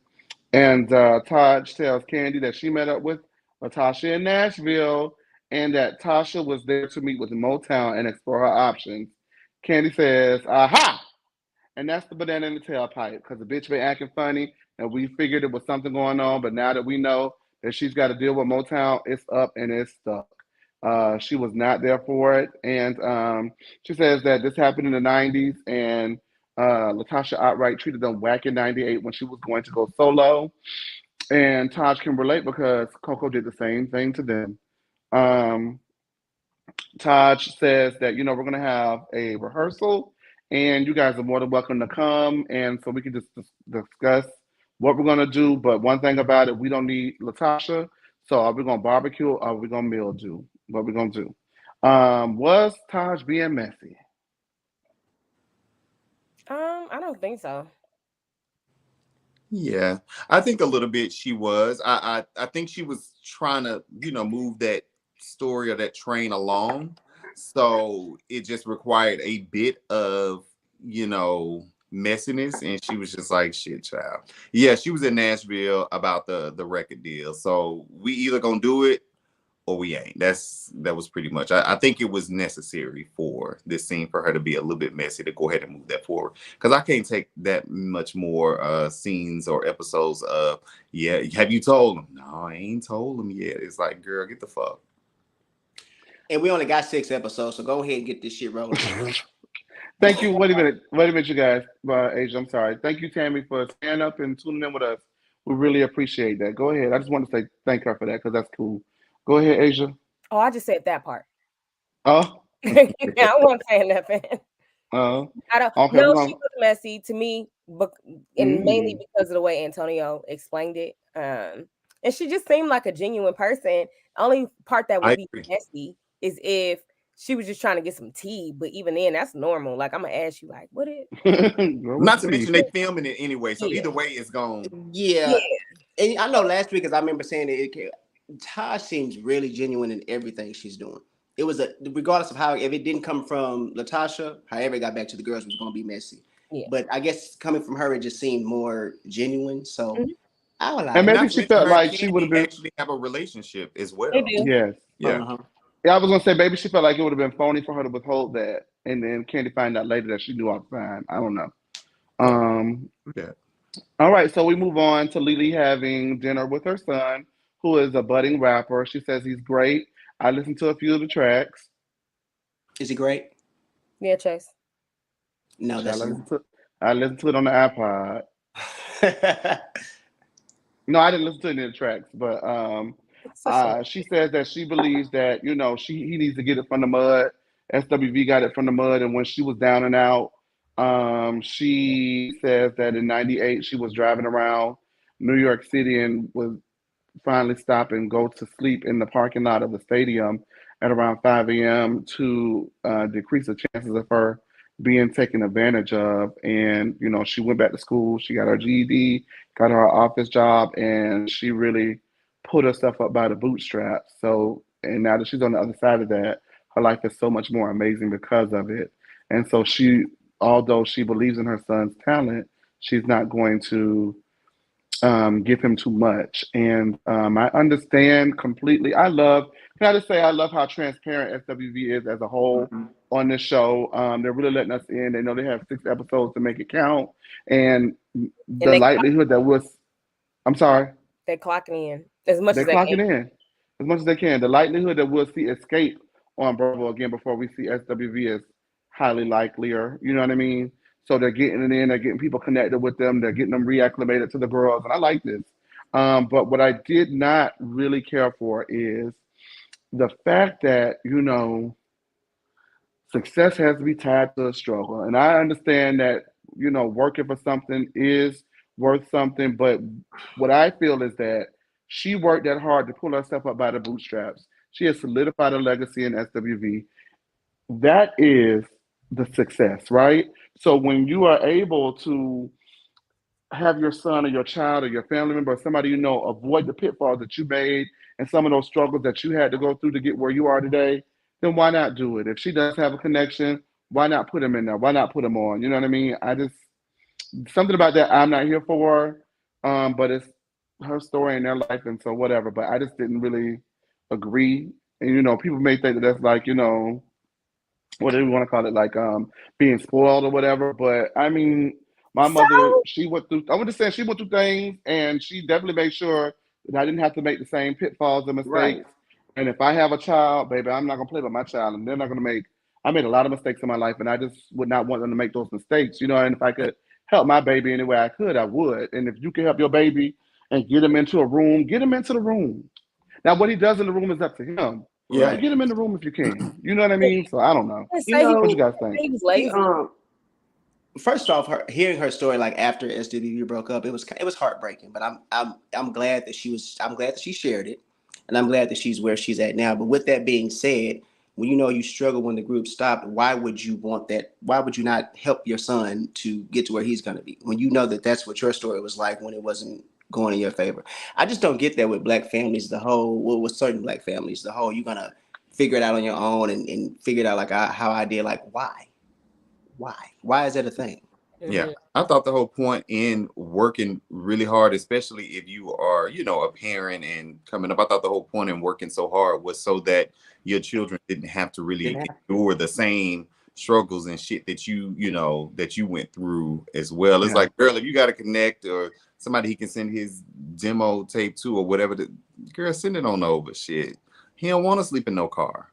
Speaker 2: And Taj tells Kandi that she met up with Latasha in Nashville and that Tasha was there to meet with Motown and explore her options. Kandi says, aha! And that's the banana in the tailpipe because the bitch been acting funny and we figured it was something going on. But now that we know that she's got to deal with Motown, it's up and it's stuck. She was not there for it. And she says that this happened in the 90s and Latasha outright treated them whack in 98 when she was going to go solo. And Taj can relate because Coco did the same thing to them. Um, Taj says that, we're going to have a rehearsal and you guys are more than welcome to come. And so we can just discuss what we're going to do. But one thing about it, we don't need Latasha. So are we going to barbecue or are we going to mildew? What we're going to do? Was Taj being messy?
Speaker 3: I don't think so.
Speaker 5: Yeah, I think a little bit she was. I think she was trying to, move that story or that train along. So it just required a bit of, messiness. And she was just like, shit, child. Yeah, she was in Nashville about the record deal. So we either gonna do it or we ain't. That was pretty much. I think it was necessary for this scene for her to be a little bit messy to go ahead and move that forward. Because I can't take that much more scenes or episodes of, yeah, have you told him? No, I ain't told him yet. It's like, girl, get the fuck.
Speaker 4: And we only got 6 episodes, so go ahead and get this shit rolling.
Speaker 2: Thank you. Wait a minute, you guys. Asia, I'm sorry. Thank you, Tammy, for standing up and tuning in with us. We really appreciate that. Go ahead. I just want to say thank her for that because that's cool. Go ahead, Asia.
Speaker 3: Oh, I just said that part.
Speaker 2: Oh,
Speaker 3: I wasn't saying nothing. I don't
Speaker 2: okay.
Speaker 3: know. She was messy to me, but and mainly
Speaker 2: Mm.
Speaker 3: because of the way Antonio explained it. And she just seemed like a genuine person. Only part that would
Speaker 5: I
Speaker 3: be
Speaker 5: agree.
Speaker 3: messy is if she was just trying to get some tea. But even then, that's normal. Like I'm gonna ask you, like, what it?
Speaker 2: Girl,
Speaker 5: Not
Speaker 2: what's
Speaker 5: to
Speaker 2: the
Speaker 5: mention
Speaker 2: tea?
Speaker 5: they filming it anyway, so
Speaker 3: Yeah.
Speaker 5: either way it's gone.
Speaker 4: Yeah.
Speaker 3: Yeah.
Speaker 4: And I know last week, as I remember saying it, Taj seems really genuine in everything she's doing. It was regardless of how, if it didn't come from Latasha, however it got back to the girls, it was going to be messy.
Speaker 3: Yeah.
Speaker 4: But I guess coming from her, it just seemed more genuine. So
Speaker 3: Mhm.
Speaker 4: I would
Speaker 2: And
Speaker 4: like.
Speaker 2: maybe
Speaker 5: Not to
Speaker 2: she
Speaker 5: mention
Speaker 2: felt
Speaker 5: her and
Speaker 2: like she would have
Speaker 5: Kandi
Speaker 2: been.
Speaker 5: actually have a relationship as
Speaker 3: They
Speaker 5: well.
Speaker 3: do.
Speaker 2: Yes.
Speaker 5: Yeah.
Speaker 4: Uh-huh.
Speaker 2: Yeah, I was gonna say maybe she felt like it would have been phony for her to withhold that, and then Candy find out later that she knew all the time. I don't know.
Speaker 3: Yeah.
Speaker 5: Yeah.
Speaker 2: All right, so we move on to Lily having dinner with her son, who is a budding rapper. She says he's great. I listened to a few of the tracks.
Speaker 4: Is he great?
Speaker 3: Yeah, Chase.
Speaker 4: No,
Speaker 2: Shall
Speaker 4: that's
Speaker 2: I
Speaker 4: a
Speaker 2: listen to? I listened to it on the iPod.
Speaker 4: no.
Speaker 2: No, I didn't listen to any of the tracks, but
Speaker 3: It's a shame.
Speaker 2: she says that she believes that he needs to get it from the mud. SWV got it from the mud, and when she was down and out, she says that in '98 she was driving around New York City and was finally stop and go to sleep in the parking lot of the stadium at around 5 a.m. to decrease the chances of her being taken advantage of. And, she went back to school, she got her GED, got her office job, and she really put herself up by the bootstraps. So, and now that she's on the other side of that, her life is so much more amazing because of it. And so although she believes in her son's talent, she's not going to give him too much. And I understand completely. Can I just say, I love how transparent SWV is as a whole
Speaker 5: Mm-hmm.
Speaker 2: on this show. They're really letting us in. They know they have 6 episodes to make it count. And
Speaker 3: And
Speaker 2: the likelihood that I'm sorry,
Speaker 3: they clocking in as much
Speaker 2: they're
Speaker 3: as they can.
Speaker 2: clocking in as much as they can. The likelihood that we'll see Escape on Bravo again before we see SWV is highly likelier. You know what I mean? So they're getting it in, they're getting people connected with them, they're getting them reacclimated to the girls, and I like this. But what I did not really care for is the fact that, success has to be tied to a struggle. And I understand that, working for something is worth something. But what I feel is that she worked that hard to pull herself up by the bootstraps. She has solidified a legacy in SWV. That is the success, right? So when you are able to have your son or your child or your family member or somebody avoid the pitfalls that you made and some of those struggles that you had to go through to get where you are today, then why not do it? If she does have a connection, why not put him in there? Why not put him on? You know what I mean? I just something about that I'm not here for. But it's her story and their life, and so whatever. But I just didn't really agree. And people may think that that's like what do we want to call it, like being spoiled or whatever. But I mean, my
Speaker 3: So
Speaker 2: mother, she went through, I would just say she went through things, and she definitely made sure that I didn't have to make the same pitfalls and
Speaker 4: Right.
Speaker 2: mistakes. And if I have a child, baby, I'm not gonna play with my child, and they're not gonna make. I made a lot of mistakes in my life, and I just would not want them to make those mistakes. And if I could help my baby any way I could, I would. And if you can help your baby and get him into a room, get him into the room. Now, what he does in the room is up to him.
Speaker 5: Yeah.
Speaker 2: But
Speaker 4: Right.
Speaker 2: get him in the room if you can. You know what I mean? So I don't know.
Speaker 3: I
Speaker 4: You
Speaker 3: say
Speaker 2: What you
Speaker 4: know,
Speaker 2: guys think?
Speaker 3: he was
Speaker 4: he
Speaker 3: lazy.
Speaker 4: first off, hearing her story like after SWV broke up, it was heartbreaking. But I'm glad that I'm glad that she shared it, and I'm glad that she's where she's at now. But with that being said, when you struggle when the group stopped, why would you want that? Why would you not help your son to get to where he's going to be when you know that that's what your story was like when it wasn't going in your favor? I just don't get that with black families. Well, with certain black families, you're gonna figure it out on your own and figure it out like how I did. Like why? Why is that a thing?
Speaker 5: Yeah.
Speaker 3: Mhm.
Speaker 5: I thought the whole point in working really hard, especially if you are, a parent and coming up, I thought the whole point in working so hard was so that your children didn't have to really
Speaker 4: Didn't happen.
Speaker 5: endure the same struggles and shit that that you went through as well. It's
Speaker 2: Yeah.
Speaker 5: like, girl, if you got to connect or somebody he can send his demo tape to or whatever, girl, send it on over. Shit. He don't want to sleep in no car.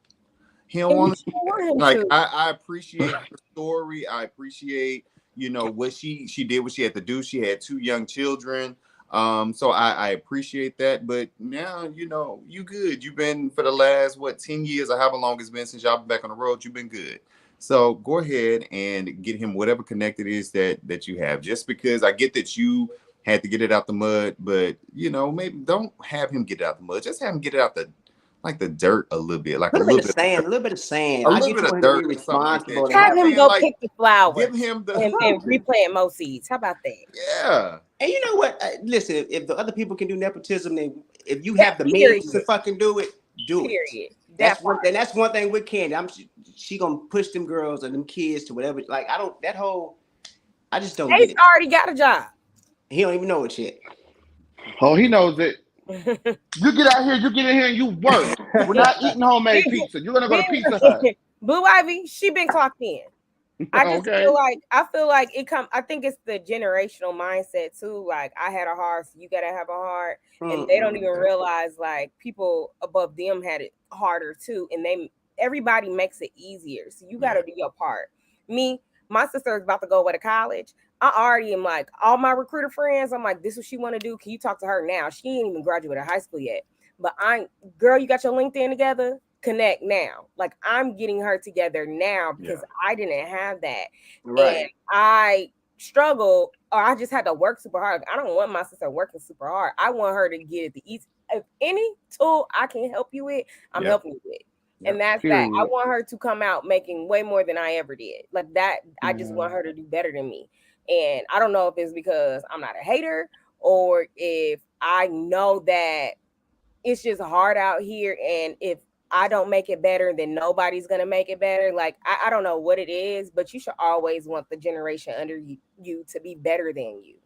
Speaker 5: He don't
Speaker 3: And you
Speaker 5: want to.
Speaker 3: still want him
Speaker 5: Like
Speaker 3: to.
Speaker 5: I appreciate her story. I appreciate what she did what she had to do. She had 2 young children. So I appreciate that. But now, you know, you good. You've been for the last 10 years or however long it's been since y'all been back on the road. You've been good. So go ahead and get him whatever connect it is that you have. Just because I get that you had to get it out the mud, but you know, maybe don't have him get it out the mud. Just have him get it out the dirt a little bit, like
Speaker 4: A
Speaker 5: a
Speaker 4: little
Speaker 5: little
Speaker 4: bit of
Speaker 5: bit,
Speaker 4: sand, a little bit of sand.
Speaker 5: a
Speaker 4: I
Speaker 5: little
Speaker 4: get
Speaker 5: bit
Speaker 4: you
Speaker 5: of
Speaker 4: want him to be
Speaker 5: dirt or something like that.
Speaker 4: responsible.
Speaker 5: You
Speaker 4: And
Speaker 5: know
Speaker 3: Have
Speaker 5: what I'm
Speaker 3: him
Speaker 5: saying?
Speaker 3: go
Speaker 5: Like
Speaker 3: pick the flowers
Speaker 5: give him
Speaker 3: and
Speaker 5: the
Speaker 3: replant more seeds. How about that?
Speaker 5: yeah.
Speaker 4: And you know what? Listen, if the other people can do nepotism, then if you
Speaker 3: That
Speaker 4: have the
Speaker 3: period.
Speaker 4: means to fucking do it, do it.
Speaker 3: Period.
Speaker 4: That's
Speaker 3: That
Speaker 4: one,
Speaker 3: part.
Speaker 4: and that's one thing with Kandi. She gonna push them girls or them kids to whatever. Like I don't that whole. I just don't get
Speaker 3: Ace
Speaker 4: it.
Speaker 3: already got a job.
Speaker 4: He don't even know it yet.
Speaker 2: Oh, he knows it. You get out here, you get in here, and you work. We're not eating homemade pizza. You're gonna go to Pizza Hut.
Speaker 3: Blue Ivy, she been clocked in. I just
Speaker 2: Okay.
Speaker 3: feel like I think it's the generational mindset too. Like I had a heart, so you gotta have a heart. And they don't even realize like people above them had it harder too. And everybody makes it easier. So you gotta do your part. Me, my sister is about to go away to college. I already am like all my recruiter friends. I'm like, this is what she want to do. Can you talk to her now? She ain't even graduated high school yet. But girl, you got your LinkedIn together? Connect now. Like I'm getting her together now because I didn't have that.
Speaker 4: Right.
Speaker 3: And I struggled or I just had to work super hard. I don't want my sister working super hard. I want her to get it the easy. If any tool I can help you with, I'm helping you with. And that's that. I want her to come out making way more than I ever did. Like that, I just want her to do better than me. And I don't know if it's because I'm not a hater or if I know that it's just hard out here. And if I don't make it better, then nobody's going to make it better. Like, I don't know what it is, but you should always want the generation under you to be better than you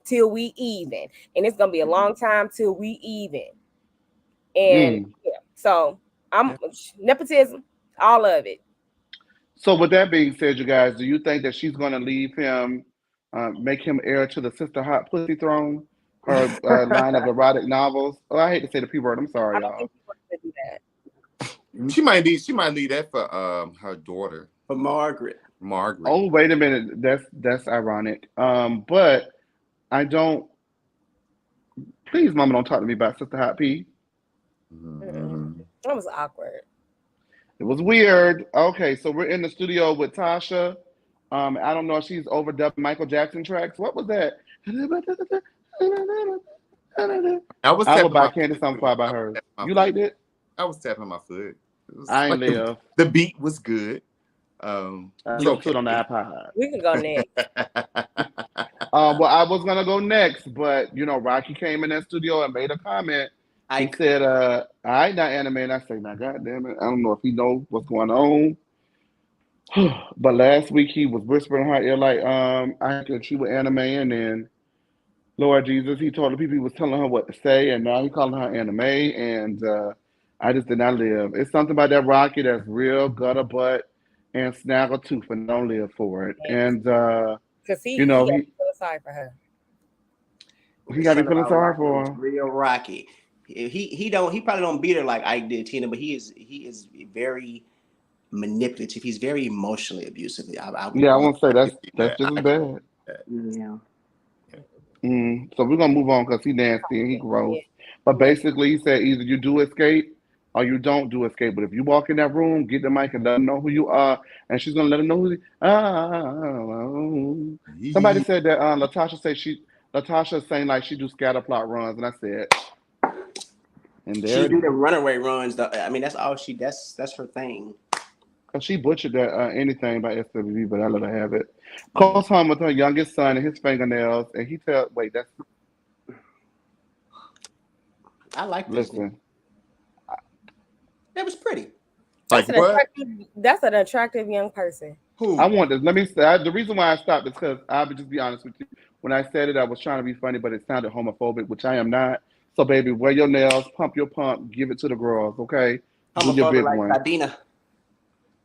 Speaker 3: till we even. And it's going to be a long time till we even. And so nepotism, all of it.
Speaker 2: So with that being said, you guys, do you think that she's going to leave him, make him heir to the Sister Hot Pussy Throne, her line of erotic novels? Oh, I hate to say the P word. I'm sorry,
Speaker 3: I don't
Speaker 2: y'all.
Speaker 3: think people are going to do that.
Speaker 5: She might leave that for her daughter.
Speaker 4: For Margaret.
Speaker 2: Oh, wait a minute. That's ironic. But I don't. Please, Mama, don't talk to me about Sister Hot P.
Speaker 3: That was awkward.
Speaker 2: It was weird. Okay, so we're in the studio with Tasha. I don't know if she's overdubbed Michael Jackson tracks. What was that?
Speaker 5: I was
Speaker 2: I
Speaker 5: tapping
Speaker 2: would buy
Speaker 5: my
Speaker 2: Candy
Speaker 5: foot.
Speaker 2: Something by hers. You liked it?
Speaker 5: I was tapping my foot.
Speaker 2: I ain't live.
Speaker 5: The beat was good.
Speaker 2: I listened to it on the iPod.
Speaker 3: We can go next.
Speaker 2: Well, I was gonna go next, but you know, Rocky came in that studio and made a comment. He said, "I not anime," and I say, "Now, goddamn it, I don't know if he knows what's going on." But last week he was whispering in her ear like, I think she was anime, and then Lord Jesus, he told the people he was telling her what to say, and now he calling her anime, and I just did not live. It's something about that Rocky that's real gutter butt and snaggle tooth, and don't live for it. And
Speaker 3: because he
Speaker 2: you know,
Speaker 3: got to feel sorry for her.
Speaker 2: He got to be feeling sorry for her.
Speaker 4: Real Rocky. He probably don't beat her like Ike did Tina, but he is very manipulative. He's very emotionally abusive. I
Speaker 2: won't say that's just as bad.
Speaker 4: Yeah.
Speaker 2: So we're gonna move on because he nasty and he gross. But basically, he said either you do escape or you don't do escape. But if you walk in that room, get the mic and let them know who you are, and she's gonna let them know who. Somebody said that Latasha saying like she do scatter plot runs, and I said, and there
Speaker 4: she do the runaway runs. I mean, that's all that's her thing.
Speaker 2: Cause she butchered that anything by SWV, but I let her have it. Calls home with her youngest son and his fingernails, and he tell, wait, that's.
Speaker 4: I like this.
Speaker 2: Listen,
Speaker 4: that was pretty.
Speaker 3: That's an attractive young person.
Speaker 2: Who? I want this. Let me say the reason why I stopped is because I would just be honest with you. When I said it, I was trying to be funny, but it sounded homophobic, which I am not. So, baby, wear your nails, pump your pump, give it to the girls, okay? Do your big
Speaker 4: like
Speaker 2: one.
Speaker 4: Tadina.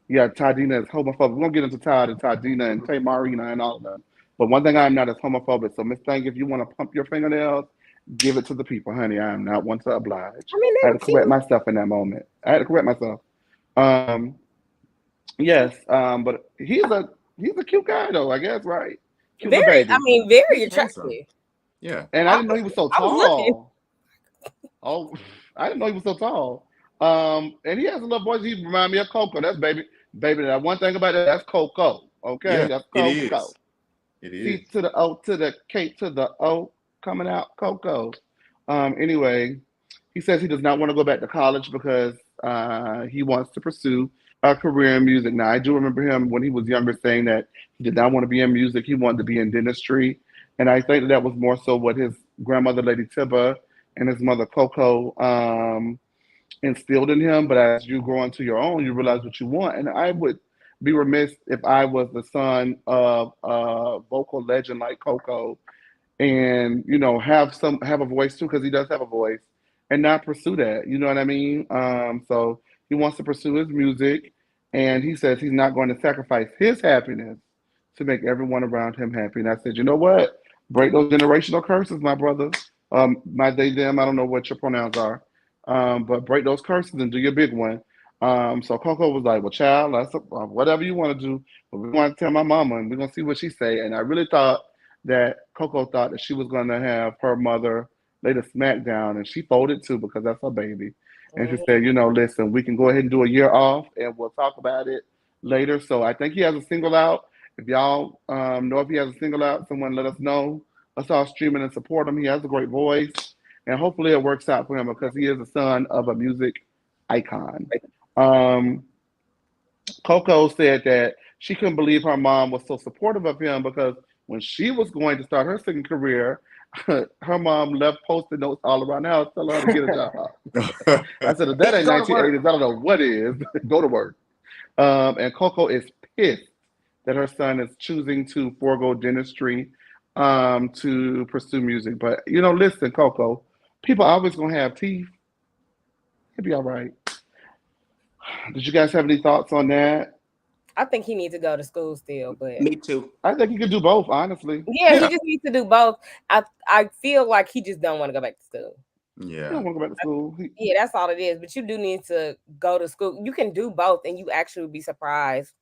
Speaker 2: Yeah, Tadina is homophobic. We're gonna get into Todd and Tadina and Tamarina and all of them. But one thing I'm not is homophobic. So, Miss Thang, if you want to pump your fingernails, give it to the people, honey. I am not one to oblige. I had to correct myself in that moment. I had to correct myself. Yes, but he's a cute guy though, I guess, right? Cute
Speaker 3: very attractive.
Speaker 5: Yeah.
Speaker 2: And I didn't know he was so
Speaker 3: I was looking.
Speaker 2: tall. Oh, I didn't know he was so tall. And he has a little voice. He remind me of Coco. That's baby. That one thing about that, that's Coco. Okay,
Speaker 5: Yeah,
Speaker 2: that's
Speaker 5: it
Speaker 2: Coco.
Speaker 5: is. It
Speaker 2: C
Speaker 5: is.
Speaker 2: to the O to the K to the O coming out, Coco. Anyway, he says he does not want to go back to college because he wants to pursue a career in music. Now, I do remember him when he was younger saying that he did not want to be in music. He wanted to be in dentistry. And I think that was more so what his grandmother, Lady Tiba, and his mother, Coco, instilled in him. But as you grow into your own, you realize what you want. And I would be remiss if I was the son of a vocal legend like Coco and have a voice too because he does have a voice and not pursue that. You know what I mean? So he wants to pursue his music, and he says he's not going to sacrifice his happiness to make everyone around him happy. And I said, you know what? Break those generational curses, my brother. My they them. I don't know what your pronouns are, but break those curses and do your big one. So Coco was like, well, child, that's whatever you want to do. But we want to tell my mama, and we're gonna see what she say. And I really thought that Coco thought that she was going to have her mother lay the smack down, and she folded too because that's her baby. And she said, listen, we can go ahead and do a year off, and we'll talk about it later. So I think he has a single out. If y'all know if he has a single out, someone let us know. Let's all stream it and support him. He has a great voice, and hopefully it works out for him because he is the son of a music icon. Um, Coco said that she couldn't believe her mom was so supportive of him because when she was going to start her singing career, her mom left post-it notes all around the house telling her to get a job. I said, if that ain't 1980s, I don't know what is. Go to work. And Coco is pissed that her son is choosing to forego dentistry to pursue music. But, listen, Coco, people always going to have teeth. It'll be all right. Did you guys have any thoughts on that?
Speaker 3: I think he needs to go to school still, but
Speaker 4: Me too.
Speaker 2: I think he could do both, honestly.
Speaker 3: yeah, he just needs to do both. I feel like he just don't want to go back to school.
Speaker 2: He
Speaker 5: Yeah.
Speaker 2: don't want to go back to school.
Speaker 3: Yeah, that's all it is. But you do need to go to school. You can do both, and you actually would be surprised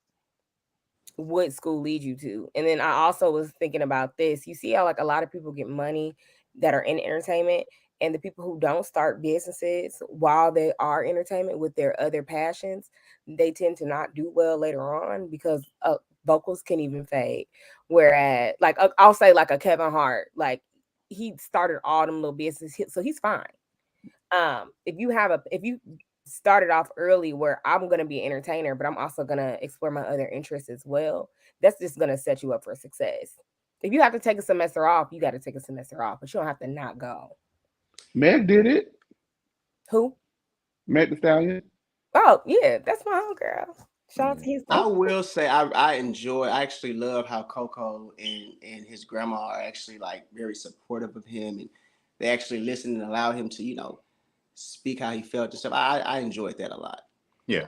Speaker 3: what school leads you to. And then I also was thinking about this. You see how like a lot of people get money that are in entertainment, and the people who don't start businesses while they are entertainment with their other passions, they tend to not do well later on because vocals can even fade. Whereas, like I'll say like a Kevin Hart, like he started all them little businesses, so he's fine. If you started off early where I'm going to be an entertainer, but I'm also going to explore my other interests as well, that's just going to set you up for success. If you have to take a semester off, you got to take a semester off, but you don't have to not go.
Speaker 2: Meg did it.
Speaker 3: Who?
Speaker 2: Meg Thee Stallion.
Speaker 3: Oh, yeah, that's my homegirl. Shout out to Houston.
Speaker 4: I will say I actually love how Coco and his grandma are actually like very supportive of him, and they actually listen and allow him to, speak how he felt and stuff. I enjoyed that a lot.
Speaker 5: Yeah,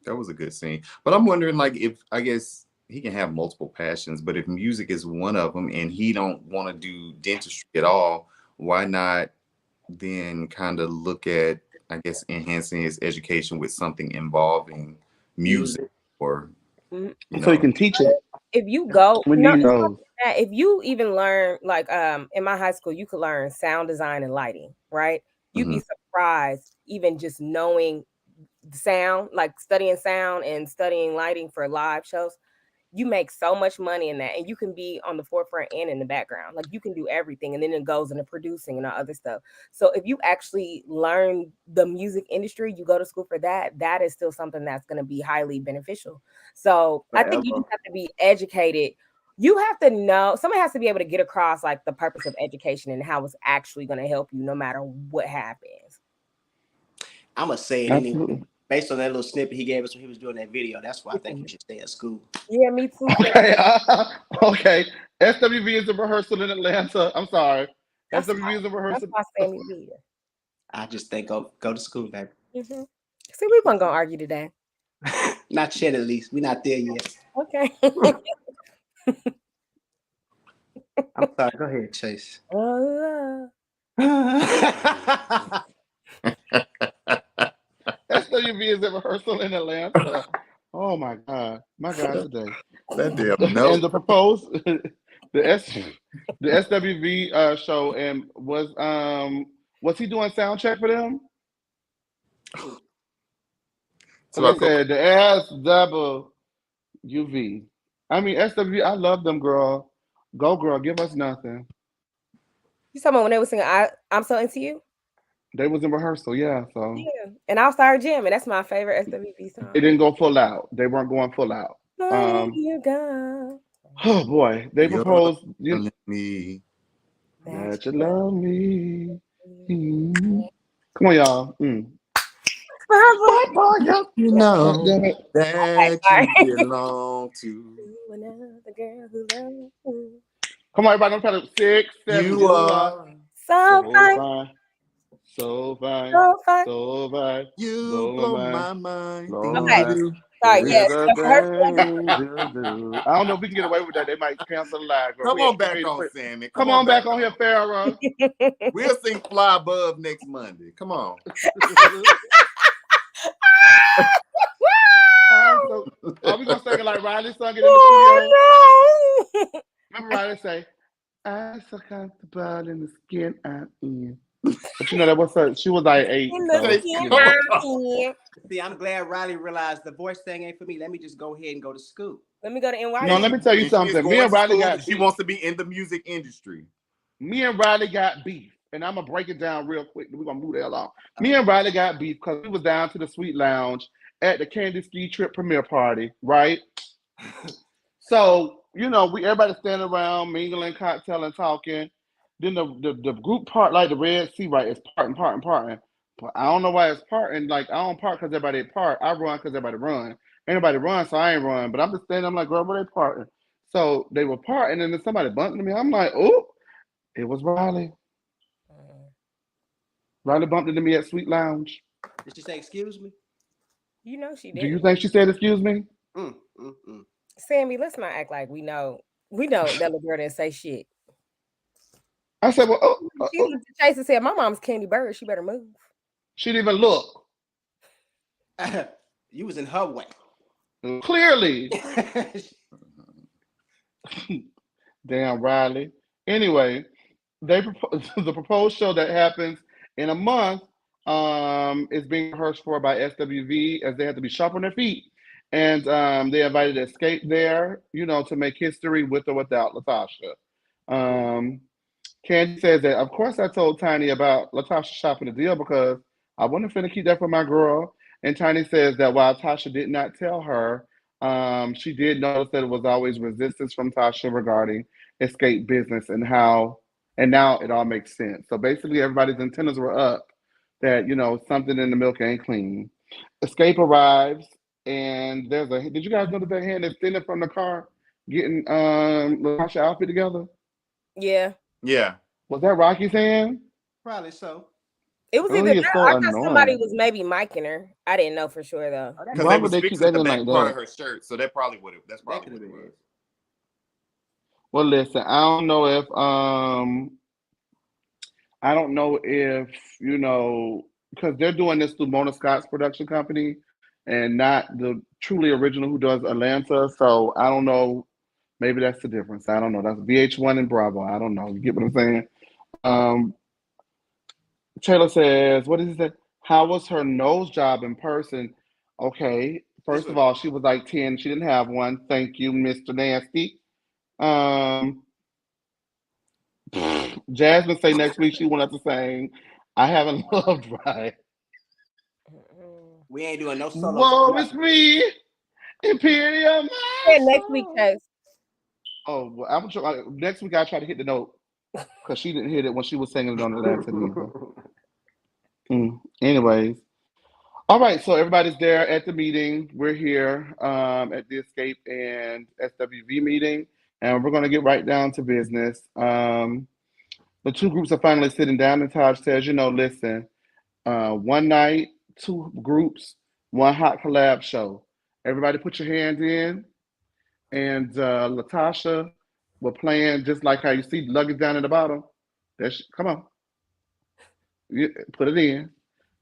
Speaker 5: that was a good scene. But I'm wondering, like, if I guess he can have multiple passions, but if music is one of them and he don't want to do dentistry at all, why not then kind of look at, I guess, enhancing his education with something involving music or,
Speaker 2: So he can teach it.
Speaker 3: If you go,
Speaker 2: We need those.
Speaker 3: if you even learn, like in my high school, you could learn sound design and lighting, right? You'd be surprised even just knowing sound, like studying sound and studying lighting for live shows. You make so much money in that, and you can be on the forefront and in the background. Like you can do everything, and then it goes into producing and all other stuff. So if you actually learn the music industry, you go to school for that, that is still something that's going to be highly beneficial. So I think you just have to be educated. You have to know, somebody has to be able to get across like the purpose of education and how it's actually going to help you no matter what happens.
Speaker 4: I'm going to say it anyway. Based on that little snippet he gave us when he was doing that video, that's why I think he should stay at school.
Speaker 3: Yeah, me too.
Speaker 2: Okay. SWV is a rehearsal in Atlanta. I'm sorry. SWV is a rehearsal.
Speaker 3: That's why Sammy be
Speaker 4: I just think go to school, baby.
Speaker 3: Mm-hmm. See, we weren't gonna argue today.
Speaker 4: Not yet, at least. We're not there yet.
Speaker 3: Okay.
Speaker 4: I'm sorry. Go ahead, Chase.
Speaker 2: SWV is a rehearsal in Atlanta. Oh my God today.
Speaker 5: That damn no.
Speaker 2: And the proposed the SWV show, and was he doing sound check for them? So they said the SWV. I mean SWV. I love them, girl. Go, girl. Give us nothing.
Speaker 3: You talking about when they were singing I'm So Into You?
Speaker 2: They was in rehearsal, yeah. So
Speaker 3: Yeah. And I'll start jamming. That's my favorite SWV song.
Speaker 2: it didn't go full out. They weren't going full out.
Speaker 3: You go.
Speaker 2: Oh boy, they proposed.
Speaker 5: Me.
Speaker 2: That you love me. Come on, y'all.
Speaker 5: You know
Speaker 2: Damn it.
Speaker 5: that you belong to.
Speaker 3: Another girl who loves you.
Speaker 2: Come on, everybody. I'm trying to 6, 7.
Speaker 5: You are
Speaker 3: So fine.
Speaker 2: fine. So fine.
Speaker 3: So fine.
Speaker 2: So fine.
Speaker 5: You blow my mind.
Speaker 3: Okay. Sorry, yes.
Speaker 2: I don't know if we can get away with that. They might cancel the live.
Speaker 5: Come on back on, Sammy.
Speaker 2: Come on back on here, Farrah.
Speaker 5: We'll sing Fly Above next Monday. Come on.
Speaker 2: Are we gonna sing it like Riley sung it in the studio? Remember Riley say, "I'm so comfortable in the skin I'm in." But you know that was her. She was like 8.
Speaker 4: See, I'm glad Riley realized the voice thing ain't for me. Let me just go ahead and go to school.
Speaker 3: Let me go to NYU.
Speaker 2: No, let me tell you something. Me and Riley got.
Speaker 5: She wants to be in the music industry.
Speaker 2: Me and Riley got beef, and I'm gonna break it down real quick. We're gonna move the hell on. Me and Riley got beef because we was down to the Sweet Lounge at the Kandi Ski Trip premiere party, right? So everybody standing around, mingling, cocktailing, talking. Then the group part, like the Red Sea, right, is parting. But I don't know why it's parting. Like, I don't part because everybody part. I run because everybody run. Ain't nobody run, so I ain't run. But I'm just standing, I'm like, girl, where they parting? So they were parting, and then somebody bumped into me. I'm like, oh, it was Riley. Riley bumped into me at Sweet Lounge.
Speaker 4: Did she say, excuse me?
Speaker 3: You know she did.
Speaker 2: Do you think she said, excuse me?
Speaker 3: Sammy, let's not act like we know that little girl didn't say shit.
Speaker 2: I said, well,
Speaker 3: She looked at Chase and said, my mom's Candy Bird. She better move.
Speaker 2: She didn't even look.
Speaker 4: You was in her way.
Speaker 2: Clearly. Damn, Riley. Anyway, the proposed show that happens in a month is being rehearsed for by SWV as they have to be sharp on their feet. And they invited Escape there, to make history with or without Latasha. Kandi says that, of course, I told Tiny about Latasha shopping the deal because I wasn't finna keep that for my girl. And Tiny says that while Tasha did not tell her, she did notice that it was always resistance from Tasha regarding Escape business and now it all makes sense. So basically, everybody's antennas were up that, something in the milk ain't clean. Escape arrives, and did you guys notice that hand extended from the car getting Latasha outfit together?
Speaker 3: Yeah.
Speaker 5: Yeah.
Speaker 2: Was that Rocky's hand?
Speaker 4: Probably so.
Speaker 3: It was either that,
Speaker 2: so
Speaker 3: I thought
Speaker 2: annoying.
Speaker 3: somebody was maybe micing her. I didn't know for sure though.
Speaker 5: Because
Speaker 2: Why
Speaker 5: they
Speaker 2: would
Speaker 5: was
Speaker 2: they keep
Speaker 5: fixing
Speaker 2: that
Speaker 5: the
Speaker 2: in
Speaker 5: back
Speaker 2: like
Speaker 5: part
Speaker 2: that?
Speaker 5: of her shirt, so that's probably what it was.
Speaker 2: Well, listen, I don't know if because they're doing this through Mona Scott's production company and not the truly original who does Atlanta. So I don't know. Maybe that's the difference. I don't know. That's VH1 and Bravo. I don't know. You get what I'm saying? Taylor says, what is it? How was her nose job in person? Okay. First of all, she was like 10. She didn't have one. Thank you, Mr. Nasty. Jasmine say next week she wanted to sing I Haven't Loved Right.
Speaker 4: We ain't doing no solo.
Speaker 2: Whoa, it's me, Imperial.
Speaker 3: Next week, Chase.
Speaker 2: Oh, well, next week I try to hit the note because she didn't hit it when she was singing it on Atlanta. Anyways. All right, so everybody's there at the meeting. We're here at the Escape and SWV meeting, and we're going to get right down to business. The two groups are finally sitting down, and Taj says, listen, one night, two groups, one hot collab show. Everybody put your hands in, and Latasha, we're playing just like how you see the luggage down at the bottom. Come on. Put it in.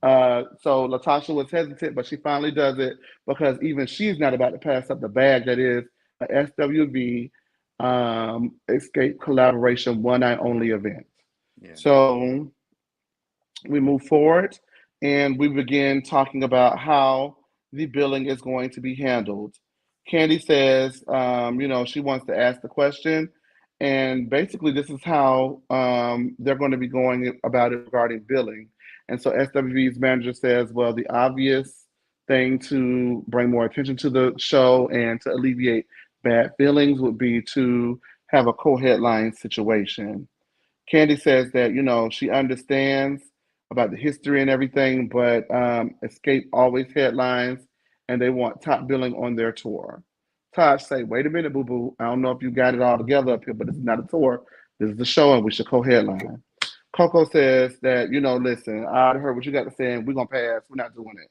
Speaker 2: So Latasha was hesitant, but she finally does it because even she's not about to pass up the bag that is a SWV Escape collaboration one night only event.
Speaker 5: Yeah.
Speaker 2: So we move forward and we begin talking about how the billing is going to be handled. Kandi says, she wants to ask the question, and basically, this is how they're going to be going about it regarding billing. And so, SWV's manager says, well, the obvious thing to bring more attention to the show and to alleviate bad feelings would be to have a co-headline situation. Kandi says that she understands about the history and everything, but Escape always headlines, and they want top billing on their tour. Todd say, "Wait a minute, boo boo. I don't know if you got it all together up here, but this is not a tour. This is the show, and we should co-headline." Coco says that listen, I heard what you got to say, and we're gonna pass. We're not doing it.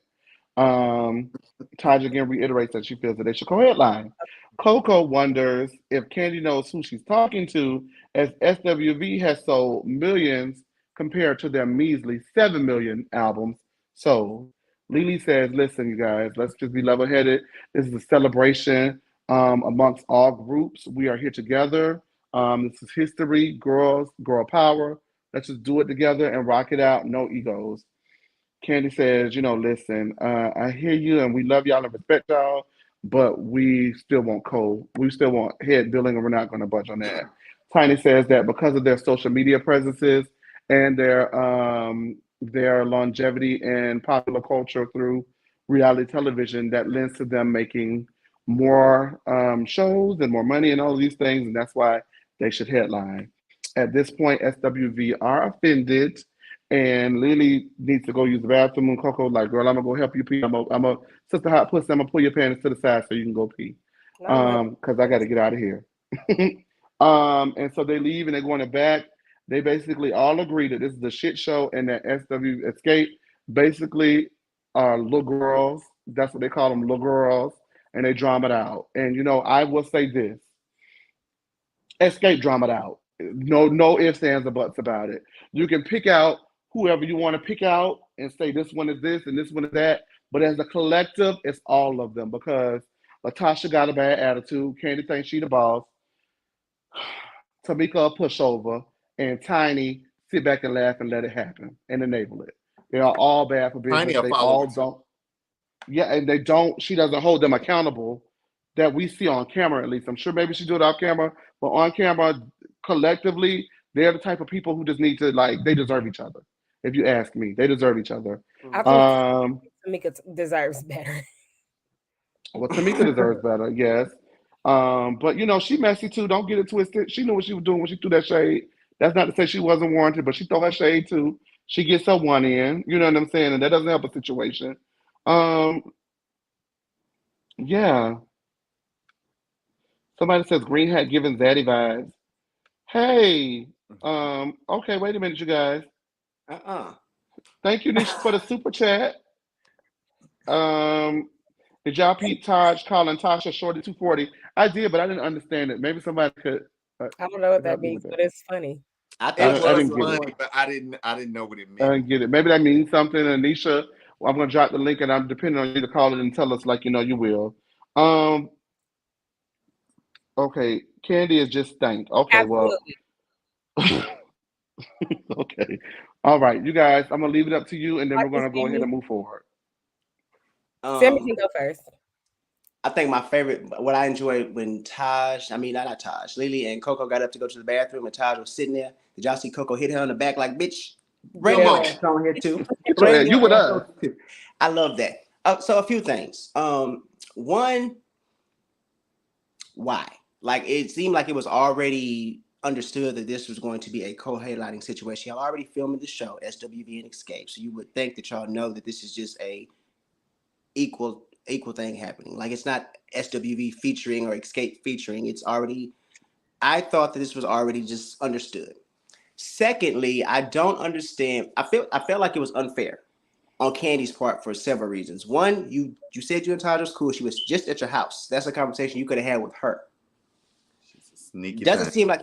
Speaker 2: Um, Taj again reiterates that she feels that they should co-headline. Coco wonders if Kandi knows who she's talking to, as SWV has sold millions compared to their measly 7 million albums sold. Lily says, listen, you guys, let's just be level headed. This is a celebration amongst all groups. We are here together. This is history, girls, girl power. Let's just do it together and rock it out. No egos. Kandi says, listen, I hear you and we love y'all and respect y'all, but we still want we still want head billing and we're not going to budge on that. Tiny says that because of their social media presences and their longevity in popular culture through reality television, that lends to them making more shows and more money and all of these things, and that's why they should headline. At this point, SWV are offended and Lily needs to go use the bathroom. And Coco, like, girl, I'm gonna go help you pee. I'm a sister hot pussy. I'm gonna pull your panties to the side so you can go pee. Because I got to get out of here. And so they leave and they're going back. They basically all agree that this is a shit show and that SW Escape basically are little girls. That's what they call them, little girls, and they drama it out. And I will say this: Escape drama it out. No ifs, ands, or buts about it. You can pick out whoever you want to pick out and say this one is this and this one is that. But as a collective, it's all of them because Latasha got a bad attitude. Kandi thinks she the boss. Tamika a pushover. And Tiny sit back and laugh and let it happen and enable it. They are all bad for business.
Speaker 5: Tiny a
Speaker 2: They
Speaker 5: follower
Speaker 2: all
Speaker 5: too.
Speaker 2: don't. Yeah, and they don't. She doesn't hold them accountable that we see on camera. At least I'm sure maybe she do it off camera, but on camera, collectively, they're the type of people who just need to they deserve each other. If you ask me, they deserve each other.
Speaker 3: I
Speaker 2: Um,
Speaker 3: think Tamika deserves better.
Speaker 2: well, Tamika deserves better, yes. But she messy too. Don't get it twisted. She knew what she was doing when she threw that shade. That's not to say she wasn't warranted, but she threw her shade too. She gets her one in. You know what I'm saying, and that doesn't help a situation. Um, yeah. Somebody says green hat giving zaddy vibes. Hey, okay, wait a minute, you guys. Thank you, Nisha, for the super chat. Did y'all peep Taj calling Tasha Shorty 240? I did, but I didn't understand it. Maybe somebody could
Speaker 3: I don't know what that
Speaker 2: help me
Speaker 3: means,
Speaker 2: with
Speaker 3: but
Speaker 2: that.
Speaker 3: it's funny.
Speaker 4: I
Speaker 5: It
Speaker 4: thought
Speaker 2: I
Speaker 5: was
Speaker 2: didn't get it.
Speaker 5: funny, but I didn't know what it
Speaker 2: I
Speaker 5: meant.
Speaker 2: didn't get it. Maybe that means something. Anisha, well, I'm gonna drop the link, and I'm depending on you to call it and tell us, like you will. Um, okay, Kandi is just stank. Okay, well,
Speaker 3: Absolutely.
Speaker 2: okay, all right, you guys. I'm gonna leave it up to you, and then we're gonna go ahead
Speaker 3: Sammy
Speaker 2: and move forward.
Speaker 3: can go first.
Speaker 4: I think my favorite, what I enjoyed when not Taj, Lily and Coco got up to go to the bathroom and Taj was sitting there. Did y'all see Coco hit her on the back like, bitch, bring
Speaker 5: Come
Speaker 4: your
Speaker 5: on.
Speaker 4: ass on here too.
Speaker 2: Get your
Speaker 4: Bring
Speaker 2: ass. You
Speaker 4: your
Speaker 2: with
Speaker 4: ass
Speaker 2: us?
Speaker 4: on too. I love that. So a few things. One, why? Like it seemed like it was already understood that this was going to be a co-headlining situation. Y'all already filming the show, SWV and Escape. So you would think that y'all know that this is just a equal thing happening. Like it's not SWV featuring or Escape featuring. It's already. I thought that this was already just understood. Secondly, I don't understand. I felt like it was unfair on Kandi's part for several reasons. One, you said you and Taj was cool. She was just at your house. That's a conversation you could have had with her.
Speaker 5: She's a sneaky
Speaker 4: Doesn't
Speaker 5: thing.
Speaker 4: seem like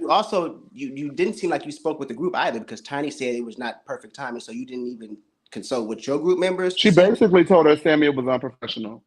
Speaker 4: you didn't seem like you spoke with the group either because Tiny said it was not perfect timing, so you didn't even consult with your group members.
Speaker 2: She basically told her Samuel was unprofessional.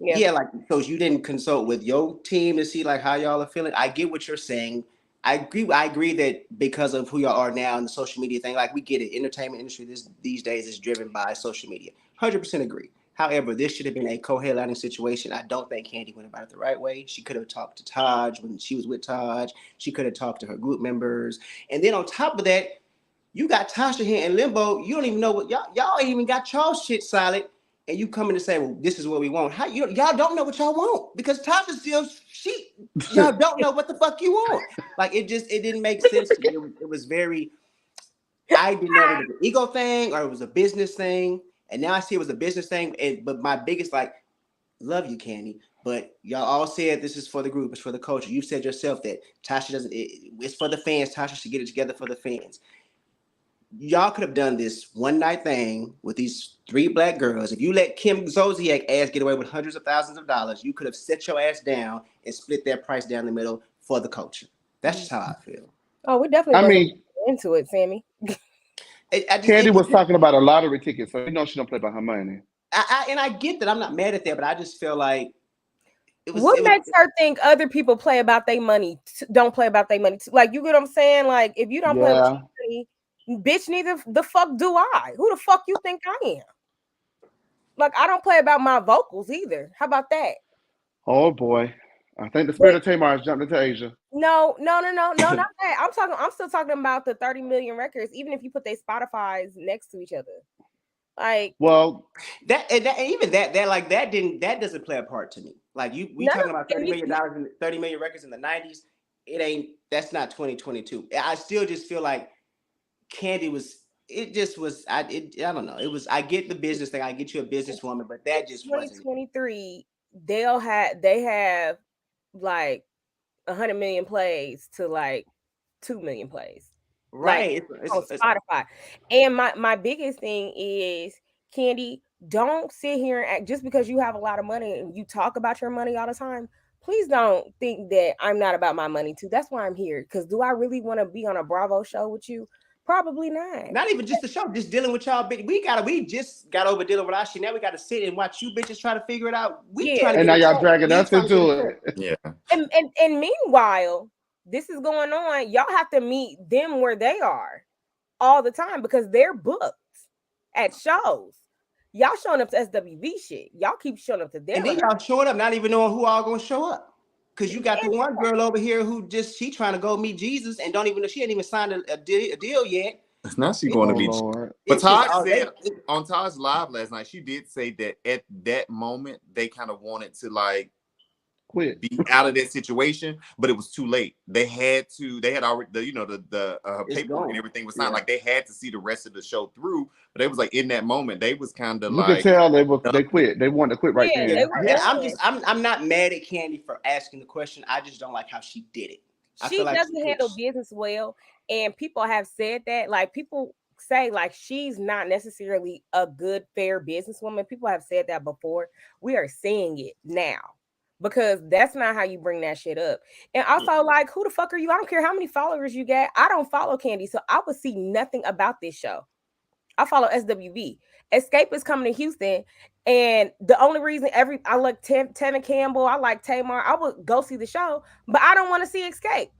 Speaker 4: Yeah, like so you didn't consult with your team to see like how y'all are feeling. I get what you're saying. I agree that because of who y'all are now and the social media thing, like we get it. Entertainment industry these days is driven by social media. 100% agree. However, this should have been a co-headlining situation. I don't think Kandi went about it the right way. She could have talked to Taj when she was with Taj. She could have talked to her group members. And then on top of that, you got Tasha here in limbo. You don't even know what y'all ain't even got y'all shit solid. And you coming to say, well, this is what we want. How y'all don't know what y'all want because Tasha still y'all don't know what the fuck you want. Like it didn't make sense to me. It was very. I didn't know if it was an ego thing or it was a business thing, and now I see it was a business thing. But my biggest love you, Kandi, but y'all all said this is for the group, it's for the culture. You said yourself that Tasha doesn't. It's for the fans. Tasha should get it together for the fans. Y'all could have done this one night thing with these 3 black girls. If you let Kim Zolciak ass get away with hundreds of thousands of dollars, you could have set your ass down and split that price down the middle for the culture. That's just how I feel.
Speaker 3: Oh, we definitely wasn't into it, Sammy.
Speaker 2: Kandi was talking about a lottery ticket, so you know she don't play by her money.
Speaker 4: I get that. I'm not mad at that, but I just feel like
Speaker 3: what makes her think other people play about their money? Don't play about their money too? Like, you get what I'm saying? Like, if you don't play with your money, bitch, neither the fuck do I. Who the fuck you think I am? Like, I don't play about my vocals either. How about that?
Speaker 2: Oh boy, I think the spirit of Tamar has jumped into Asia.
Speaker 3: No, not that. I'm still talking about the 30 million records. Even if you put their Spotify's next to each other, like,
Speaker 2: well,
Speaker 4: that doesn't play a part to me. Like we talking about $30 million and 30 million records in the 90s. That's not 2022. I still just feel like Kandi was. It just was. I don't know. It was. I get the business thing. I get you a businesswoman, but that just
Speaker 3: 2023. They have like 100 million plays to like 2 million plays,
Speaker 4: right?
Speaker 3: Like, on Spotify. And my biggest thing is, Kandi, don't sit here and act just because you have a lot of money and you talk about your money all the time. Please don't think that I'm not about my money too. That's why I'm here. Because do I really want to be on a Bravo show with you? Probably not.
Speaker 4: Not even just the show, just dealing with y'all. We just got over dealing with our shit. Now we got to sit and watch you bitches try to figure it out.
Speaker 2: And now y'all dragging us into it.
Speaker 5: Yeah.
Speaker 3: And meanwhile, this is going on. Y'all have to meet them where they are all the time because they're booked at shows. Y'all showing up to SWV shit. Y'all keep showing up to them.
Speaker 4: And then y'all showing up, not even knowing who all gonna show up. Because you got the one girl over here who she trying to go meet Jesus and don't even know she ain't even signed a deal yet.
Speaker 5: Now she going to be. But Taj said on Taj's live last night, she did say that at that moment they kind of wanted to like
Speaker 2: quit,
Speaker 5: be out of that situation, but it was too late. They had already the paperwork and everything was signed. Like they had to see the rest of the show through. But they was like in that moment, they was kind of like,
Speaker 2: you could tell they quit. They wanted to quit right then.
Speaker 4: I'm not mad at Kandi for asking the question. I just don't like how she did it.
Speaker 3: She doesn't handle business well, and people have said that. Like, people say like she's not necessarily a good, fair businesswoman. People have said that before. We are seeing it now. Because that's not how you bring that shit up. And also, like, who the fuck are you? I don't care how many followers you got. I don't follow Kandi, so I would see nothing about this show. I follow SWV. Escape is coming to Houston, and the only reason I like Tevin Campbell, I like Tamar, I would go see the show, but I don't want to see Escape.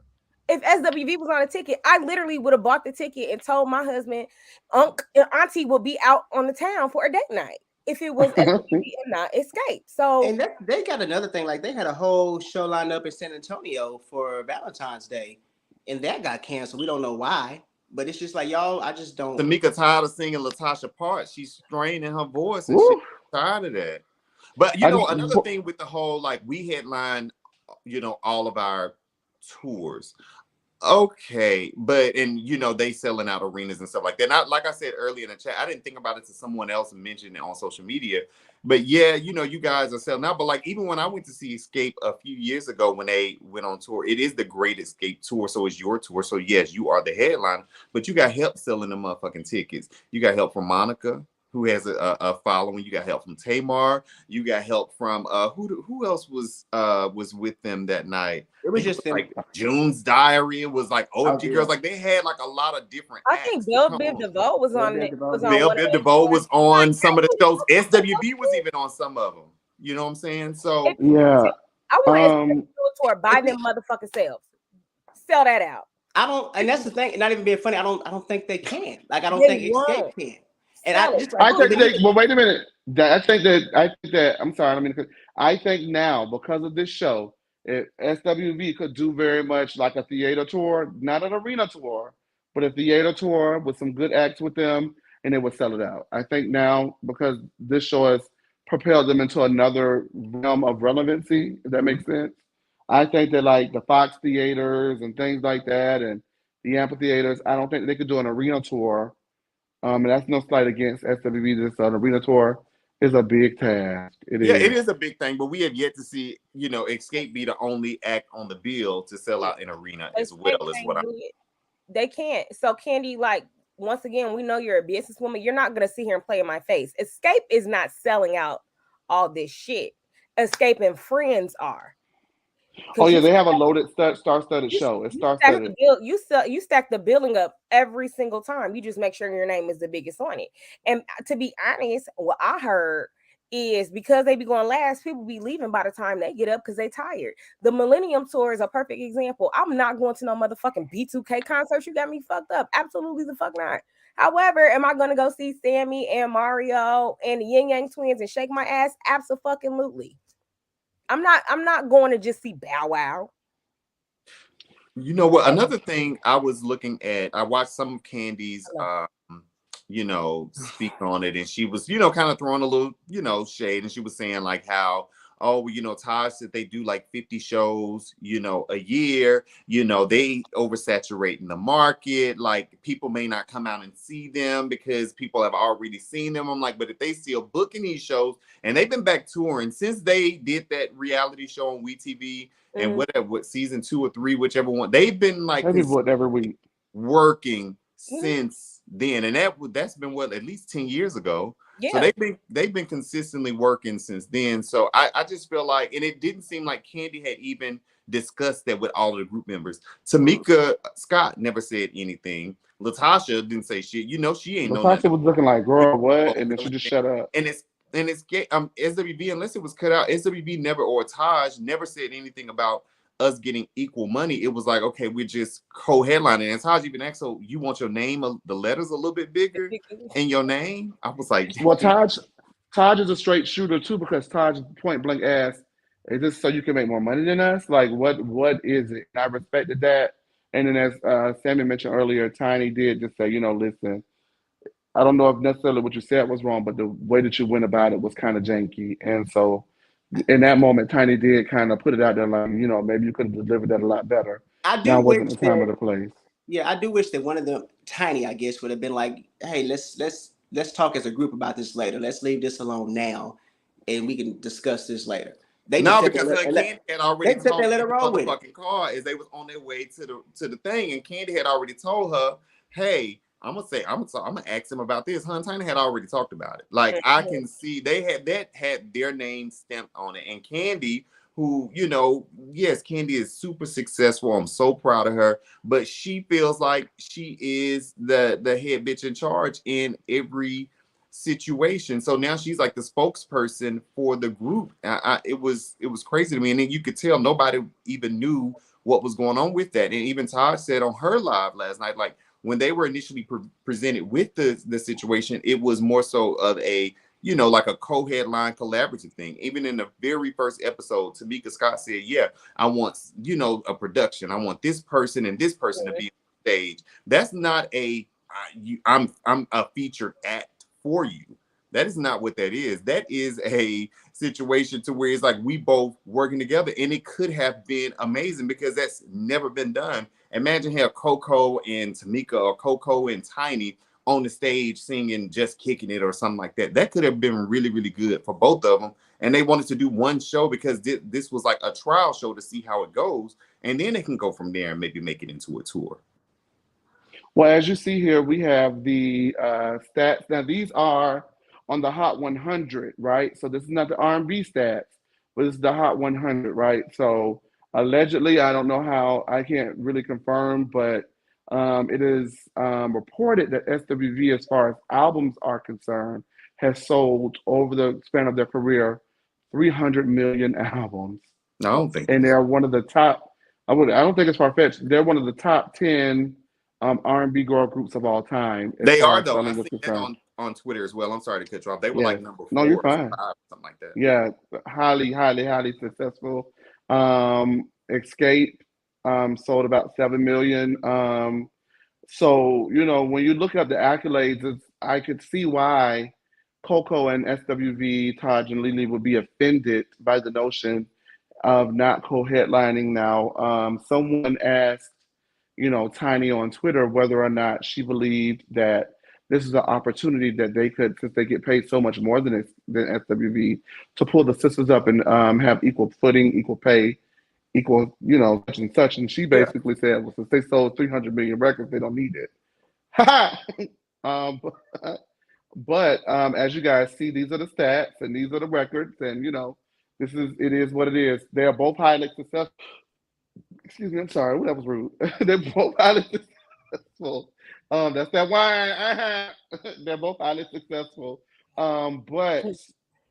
Speaker 3: If SWV was on a ticket, I literally would have bought the ticket and told my husband, Auntie will be out on the town for a date night. If it was SWV and not Escape. So,
Speaker 4: and they got another thing, like they had a whole show lined up in San Antonio for Valentine's Day, and that got canceled. We don't know why, but it's just like, y'all, I just don't.
Speaker 5: Tamika tired of singing Latasha part. She's straining her voice and she's tired of that. But another thing with the whole, like, we headline, all of our tours. Okay, but they selling out arenas and stuff like that. Like I said earlier in the chat, I didn't think about it till someone else mentioned it on social media. But yeah, you guys are selling out. But like, even when I went to see Escape a few years ago when they went on tour, it is the Great Escape tour, so it's your tour. So yes, you are the headliner, but you got help selling the motherfucking tickets. You got help from Monica, who has a following. You got help from Tamar. You got help from who else was with them that night?
Speaker 4: It was just
Speaker 5: like June's Diary. It was like OMG Girls. Like they had like a lot of different.
Speaker 3: I think Belle Biv DeVoe was on.
Speaker 5: Belle Biv DeVoe was on some of the shows. SWV was even on some of them. You know what I'm saying? So
Speaker 2: Yeah.
Speaker 3: I want SW
Speaker 2: Um.
Speaker 3: to do a tour by them motherfucking selves. Sell that out.
Speaker 4: I don't, and that's the thing. Not even being funny. I don't think they can. Like I don't
Speaker 3: They
Speaker 4: think Escape
Speaker 3: won't.
Speaker 4: can. And
Speaker 3: Sell
Speaker 4: I
Speaker 3: it.
Speaker 4: just
Speaker 2: I
Speaker 3: Who
Speaker 2: think
Speaker 3: the
Speaker 2: they.
Speaker 3: fuck-
Speaker 2: Well, wait a minute. I think that. I'm sorry. I mean, I think now because of this show, SWV could do very much like a theater tour, not an arena tour, but a theater tour with some good acts with them, and it would sell it out. I think now because this show has propelled them into another realm of relevancy. If that makes sense. I think that like the Fox theaters and things like that, and the amphitheaters. I don't think they could do an arena tour and that's no slight against SWV. This arena tour is a big task. It
Speaker 5: yeah, it
Speaker 2: is.
Speaker 5: is a big thing, but we have yet to see, Escape be the only act on the bill to sell out an arena as well,
Speaker 3: Escape
Speaker 5: as
Speaker 3: can't
Speaker 5: what I
Speaker 3: do it. They can't. So Kandi, like, once again, we know you're a businesswoman. You're not gonna sit here and play in my face. Escape is not selling out all this shit. Escape and Friends are.
Speaker 2: Oh
Speaker 3: Because
Speaker 2: yeah, they have a loaded star-studded show. It's
Speaker 3: you stack the
Speaker 2: star-studded.
Speaker 3: bill, you stack the billing up every single time. You just make sure your name is the biggest on it. And to be honest, what I heard is because they be going last, people be leaving by the time they get up because they tired. The Millennium Tour is a perfect example. I'm not going to no motherfucking B2K concert. You got me fucked up. Absolutely the fuck not. However, am I going to go see Sammy and Mario and the Yin Yang Twins and shake my ass? Absolutely. I'm not going to just see Bow Wow.
Speaker 5: You know what? Another thing I was looking at, I watched some of Candy's, speak on it, and she was, kind of throwing a little, shade, and she was saying like how, oh, well, Taj said they do like 50 shows, a year, they oversaturating the market, like people may not come out and see them because people have already seen them. I'm like, but if they still booking these shows, and they've been back touring since they did that reality show on WeTV. And whatever, what season 2 or 3, whichever one, they've been like
Speaker 2: Maybe what every week.
Speaker 5: working since then, and that's been at least 10 years ago.
Speaker 3: Yeah.
Speaker 5: So they've been consistently working since then. So I just feel like, and it didn't seem like Kandi had even discussed that with all of the group members. Tamika Scott never said anything. Latasha didn't say shit. She ain't know
Speaker 2: Latasha
Speaker 5: nothing.
Speaker 2: was looking like, girl, what? And then she just shut up.
Speaker 5: And it's SWB, unless it was cut out, SWB never, or Taj never said anything about us getting equal money. It was like, okay, we're just co-headlining. And Taj even asked, so you want your name, the letters a little bit bigger in your name? I was like,
Speaker 2: Well, Taj is a straight shooter too because Taj point blank asked, "Is this so you can make more money than us? Like, what is it?" And I respected that. And then as Sammy mentioned earlier, Tiny did just say, listen, I don't know if necessarily what you said was wrong, but the way that you went about it was kind of janky. And so in that moment, Tiny did kind of put it out there like, maybe you could have delivered that a lot better.
Speaker 4: I do
Speaker 2: Now
Speaker 4: wish
Speaker 2: wasn't the time
Speaker 4: that.
Speaker 2: or the place.
Speaker 4: Yeah, I do wish that one of them, Tiny, I guess, would have been like, "Hey, let's talk as a group about this later. Let's leave this alone now, and we can discuss this later." They just
Speaker 5: no,
Speaker 4: said they
Speaker 5: because Kandi had already
Speaker 4: they said they
Speaker 5: told
Speaker 4: let
Speaker 5: in
Speaker 4: her
Speaker 5: the
Speaker 4: roll with it.
Speaker 5: motherfucking car as they was on their way to the thing, and Kandi had already told her, "Hey, I'm gonna ask him about this." Her and Tiny had already talked about it. Like I can see they had their name stamped on it, and Kandi, who yes, Kandi is super successful. I'm so proud of her, but she feels like she is the head bitch in charge in every situation. So now she's like the spokesperson for the group. It was crazy to me, and then you could tell nobody even knew what was going on with that. And even Todd said on her live last night, like when they were initially presented with the situation, it was more so of a like a co-headline collaborative thing. Even in the very first episode, Tamika Scott said, "Yeah, I want a production. I want this person and this person to be on stage." That's not I'm a featured act for you. That is not what that is. That is a situation to where it's like we both working together, and it could have been amazing because that's never been done. Imagine have Coco and Tamika or Coco and Tiny on the stage singing Just Kicking It or something like that. That could have been really, really good for both of them. And they wanted to do one show because this was like a trial show to see how it goes. And then they can go from there and maybe make it into a tour.
Speaker 2: Well, as you see here, we have the stats. Now, these are on the Hot 100, right? So this is not the R&B stats, but this is the Hot 100, right? So allegedly, I don't know how, I can't really confirm, but it is reported that SWV, as far as albums are concerned, has sold over the span of their career 300 million albums,
Speaker 5: No, I don't think
Speaker 2: and
Speaker 5: that's
Speaker 2: they're one of the top. I don't think it's far fetched. They're one of the top 10 R&B girl groups of all time as
Speaker 5: they
Speaker 2: far
Speaker 5: are
Speaker 2: as
Speaker 5: though. I
Speaker 2: selling is
Speaker 5: seen that
Speaker 2: concerned.
Speaker 5: on Twitter as well. I'm sorry to cut you off. They were like
Speaker 2: Yes.
Speaker 5: number
Speaker 2: No, you're
Speaker 5: 4 or
Speaker 2: fine.
Speaker 5: 5, something like that.
Speaker 2: Yeah, highly, highly, highly successful. Escape sold about 7 million. So when you look at the accolades, I could see why Coco and SWV, Taj and Lily would be offended by the notion of not co-headlining now. Someone asked, Tiny on Twitter whether or not she believed that this is an opportunity that they could, since they get paid so much more than SWV, to pull the sisters up and have equal footing, equal pay, equal, such and such. And she
Speaker 5: Yeah.
Speaker 2: basically said, well, since they sold 300 million records, they don't need it. um, but as you guys see, these are the stats and these are the records, and it is what it is. They are both highly successful. Excuse me, I'm sorry. That was rude. They're both highly successful. That's that wine. They're both highly successful. But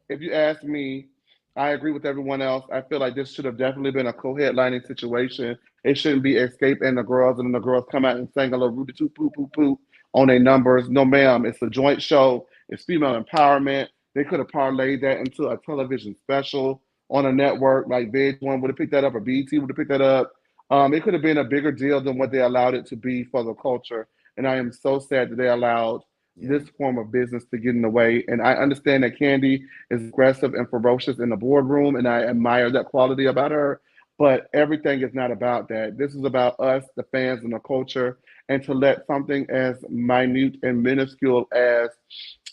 Speaker 2: if you ask me, I agree with everyone else. I feel like this should have definitely been a co-headlining situation. It shouldn't be Escape and the girls, and then the girls come out and sing a little Rudy Toot Poo Poo Poo on their numbers. No, ma'am. It's a joint show. It's female empowerment. They could have parlayed that into a television special on a network like VH1 would have picked that up, or BET would have picked that up. It could have been a bigger deal than what they allowed it to be for the culture. And I am so sad that they allowed
Speaker 5: Yeah.
Speaker 2: this form of business to get in the way. And I understand that Kandi is aggressive and ferocious in the boardroom, and I admire that quality about her. But everything is not about that. This is about us, the fans, and the culture. And to let something as minute and minuscule as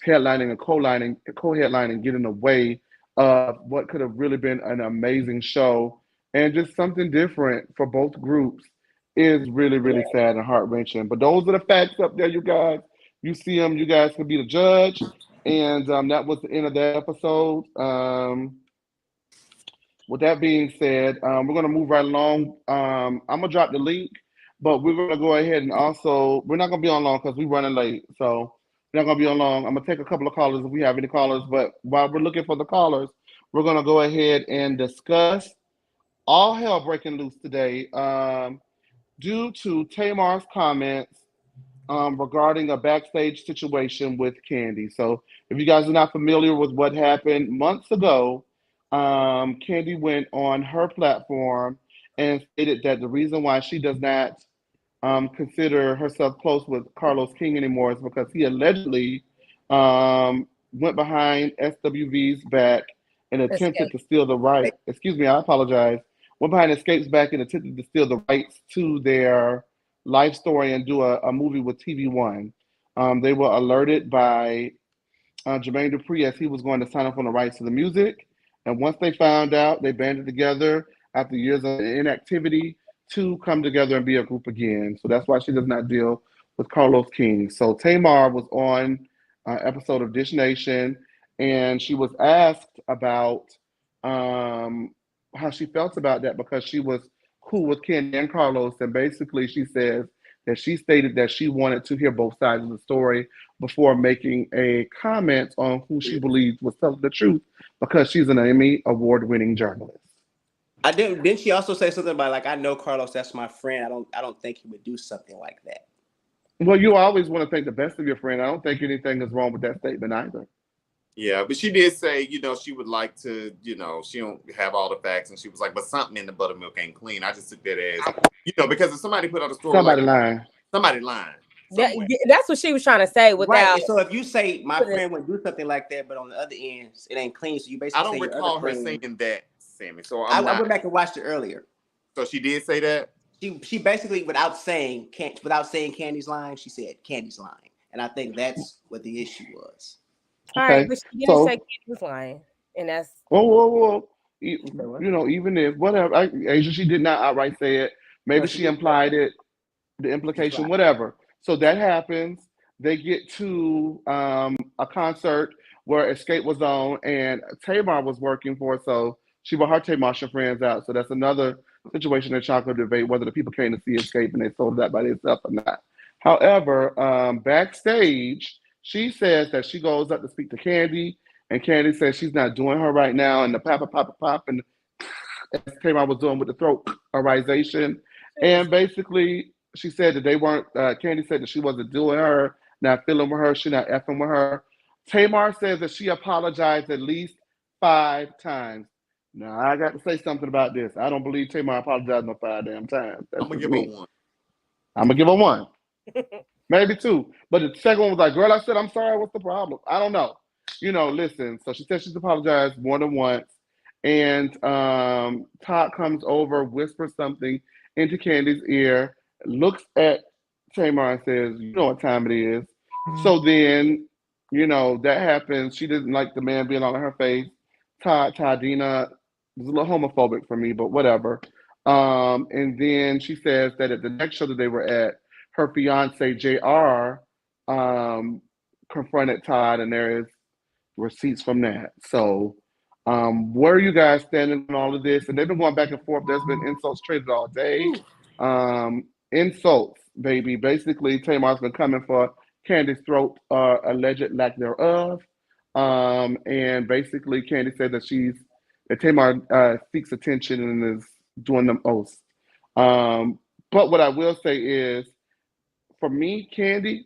Speaker 2: headlining and co-headlining get in the way of what could have really been an amazing show and just something different for both groups is really, really sad and heart wrenching. But those are the facts up there, you guys. You see them, you guys can be the judge. And that was the end of that episode. With that being said, we're going to move right along. I'm going to drop the link, but we're going to go ahead and also, we're not going to be on long because we're running late. So we're not going to be on long. I'm going to take a couple of callers if we have any callers. But while we're looking for the callers, we're going to go ahead and discuss all hell breaking loose today due to Tamar's comments regarding a backstage situation with Kandi. So, if you guys are not familiar with what happened months ago, Kandi went on her platform and stated that the reason why she does not consider herself close with Carlos King anymore is because he allegedly went behind SWV's back and attempted
Speaker 3: Escape.
Speaker 2: to steal the right. Excuse me, I apologize. Went behind Escape's back and attempted to steal the rights to their life story and do a movie with TV One. They were alerted by Jermaine Dupri as he was going to sign up on the rights to the music. And once they found out, they banded together after years of inactivity to come together and be a group again. So that's why she does not deal with Carlos King. So Tamar was on an episode of Dish Nation, and she was asked about how she felt about that because she was cool with Ken and Carlos. And basically, she says that she stated that she wanted to hear both sides of the story before making a comment on who she believed was telling the truth because she's an Emmy award-winning journalist.
Speaker 4: Didn't she also say something about like I know Carlos, that's my friend. I don't think he would do something like that.
Speaker 2: Well, you always want to think the best of your friend. I don't think anything is wrong with that statement either.
Speaker 5: Yeah, but she did say, she would like to, she don't have all the facts, and she was like, but something in the buttermilk ain't clean. I just took that as, because if somebody put out a story
Speaker 2: Somebody
Speaker 5: like
Speaker 2: lying.
Speaker 5: somebody lying.
Speaker 3: That's what she was trying to say without.
Speaker 4: Right. And so if you say my friend would do something like that, but on the other end it ain't clean, so you basically
Speaker 5: I don't
Speaker 4: say
Speaker 5: recall her
Speaker 4: saying
Speaker 5: that, Sammy. So
Speaker 4: I went back and watched it earlier.
Speaker 5: So she did say that.
Speaker 4: She basically without saying Candy's lying, she said Candy's lying, and I think that's what the issue was.
Speaker 3: All right, but she didn't say Candy was lying, and that's
Speaker 2: whoa. Even if whatever, Asia, she did not outright say it. Maybe she implied it, the implication, whatever. So that happens. They get to a concert where Escape was on, and Tamar was working for. So she brought her Tamar friends out. So that's another situation that y'all could debate whether the people came to see Escape and they sold that by themselves or not. However, backstage, she says that she goes up to speak to Kandi, And Kandi said she's not doing her right now, and the pop, and as Tamar was doing with the throat arization. And basically, she said that they weren't, Kandi said that she wasn't doing her, not feeling with her, she not effing with her. Tamar says that she apologized at least 5 times. Now, I got to say something about this. I don't believe Tamar apologized no 5 damn times. That's
Speaker 5: I'm gonna
Speaker 2: just
Speaker 5: give her
Speaker 2: me.
Speaker 5: 1.
Speaker 2: I'm going to give her 1. Maybe 2. But the second one was like, girl, I said, I'm sorry. What's the problem? I don't know. Listen. So she said she's apologized more than once. And Todd comes over, whispers something into Candy's ear, looks at Tamar and says, you know what time it is. So then, that happens. She didn't like the man being all in her face. Toddina was a little homophobic for me, but whatever. And then she says that at the next show that they were at, her fiance JR confronted Todd, and there is receipts from that. So, where are you guys standing on all of this? And they've been going back and forth. There's been insults traded all day. Insults, baby. Basically, Tamar's been coming for Candy's throat, alleged lack thereof. And basically, Kandi said that Tamar seeks attention and is doing the most. But what I will say is, for me, Kandi,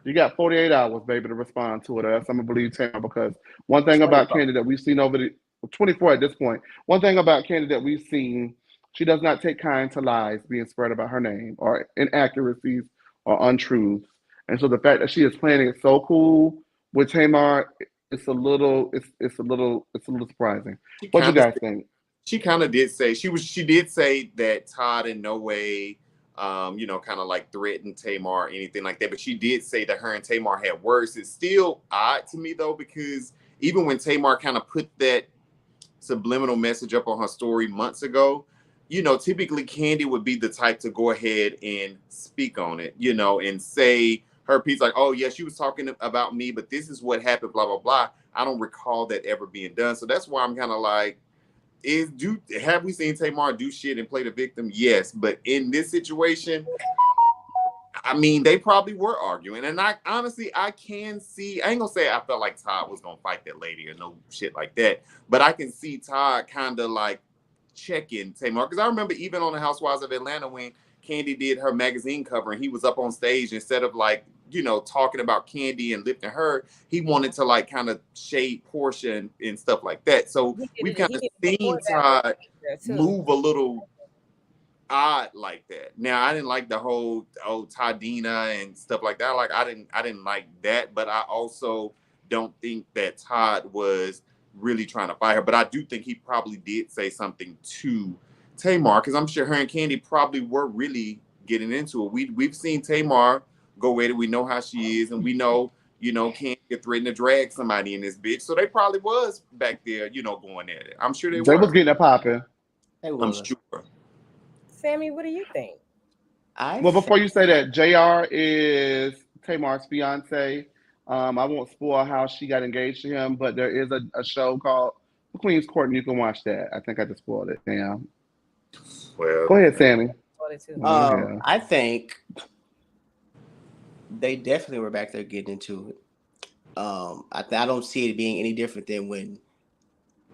Speaker 2: you got 48 hours, baby, to respond to it. Or else I'm gonna believe Tamar, because one thing about
Speaker 4: 24.
Speaker 2: Kandi that we've seen over the 24 at this point. One thing about Kandi that we've seen, she does not take kind to lies being spread about her name or inaccuracies or untruths. And so the fact that she is playing it so cool with Tamar, it's a little surprising. What you guys think?
Speaker 5: She kind of did say she did say that Todd in no way kind of like threatened Tamar or anything like that. But she did say that her and Tamar had words. It's still odd to me though, because even when Tamar kind of put that subliminal message up on her story months ago, typically Kandi would be the type to go ahead and speak on it, and say her piece like, oh yeah, she was talking about me, but this is what happened, blah, blah, blah. I don't recall that ever being done. So that's why I'm kind of like, have we seen Tamar do shit and play the victim? Yes. But in this situation, I mean, they probably were arguing. And I honestly, I can see, I ain't gonna say I felt like Todd was gonna fight that lady or no shit like that, but I can see Todd kind of like checking Tamar. Because I remember even on the Housewives of Atlanta when Kandi did her magazine cover and he was up on stage, instead of like, talking about Kandi and lifting her, he wanted to like kind of shade Portia and stuff like that. So we've kind of seen Todd move a little odd like that. Now I didn't like the whole Toddina and stuff like that. Like I didn't like that, but I also don't think that Todd was really trying to fight her. But I do think he probably did say something to Tamar, because I'm sure her and Kandi probably were really getting into it. We've seen Tamar go at it. We know how she is, and we know Kandi threatened to drag somebody in this bitch. So they probably was back there, going at it. I'm sure they were.
Speaker 2: Was getting it popping.
Speaker 5: I'm sure.
Speaker 3: Sammy, what do you think?
Speaker 2: Well, before you say that, JR is Tamar's fiance. I won't spoil how she got engaged to him, but there is a show called The Queen's Court, and you can watch that. I think I just spoiled it. Damn.
Speaker 5: Well,
Speaker 2: go ahead, Sammy.
Speaker 4: I think they definitely were back there getting into it. I don't see it being any different than when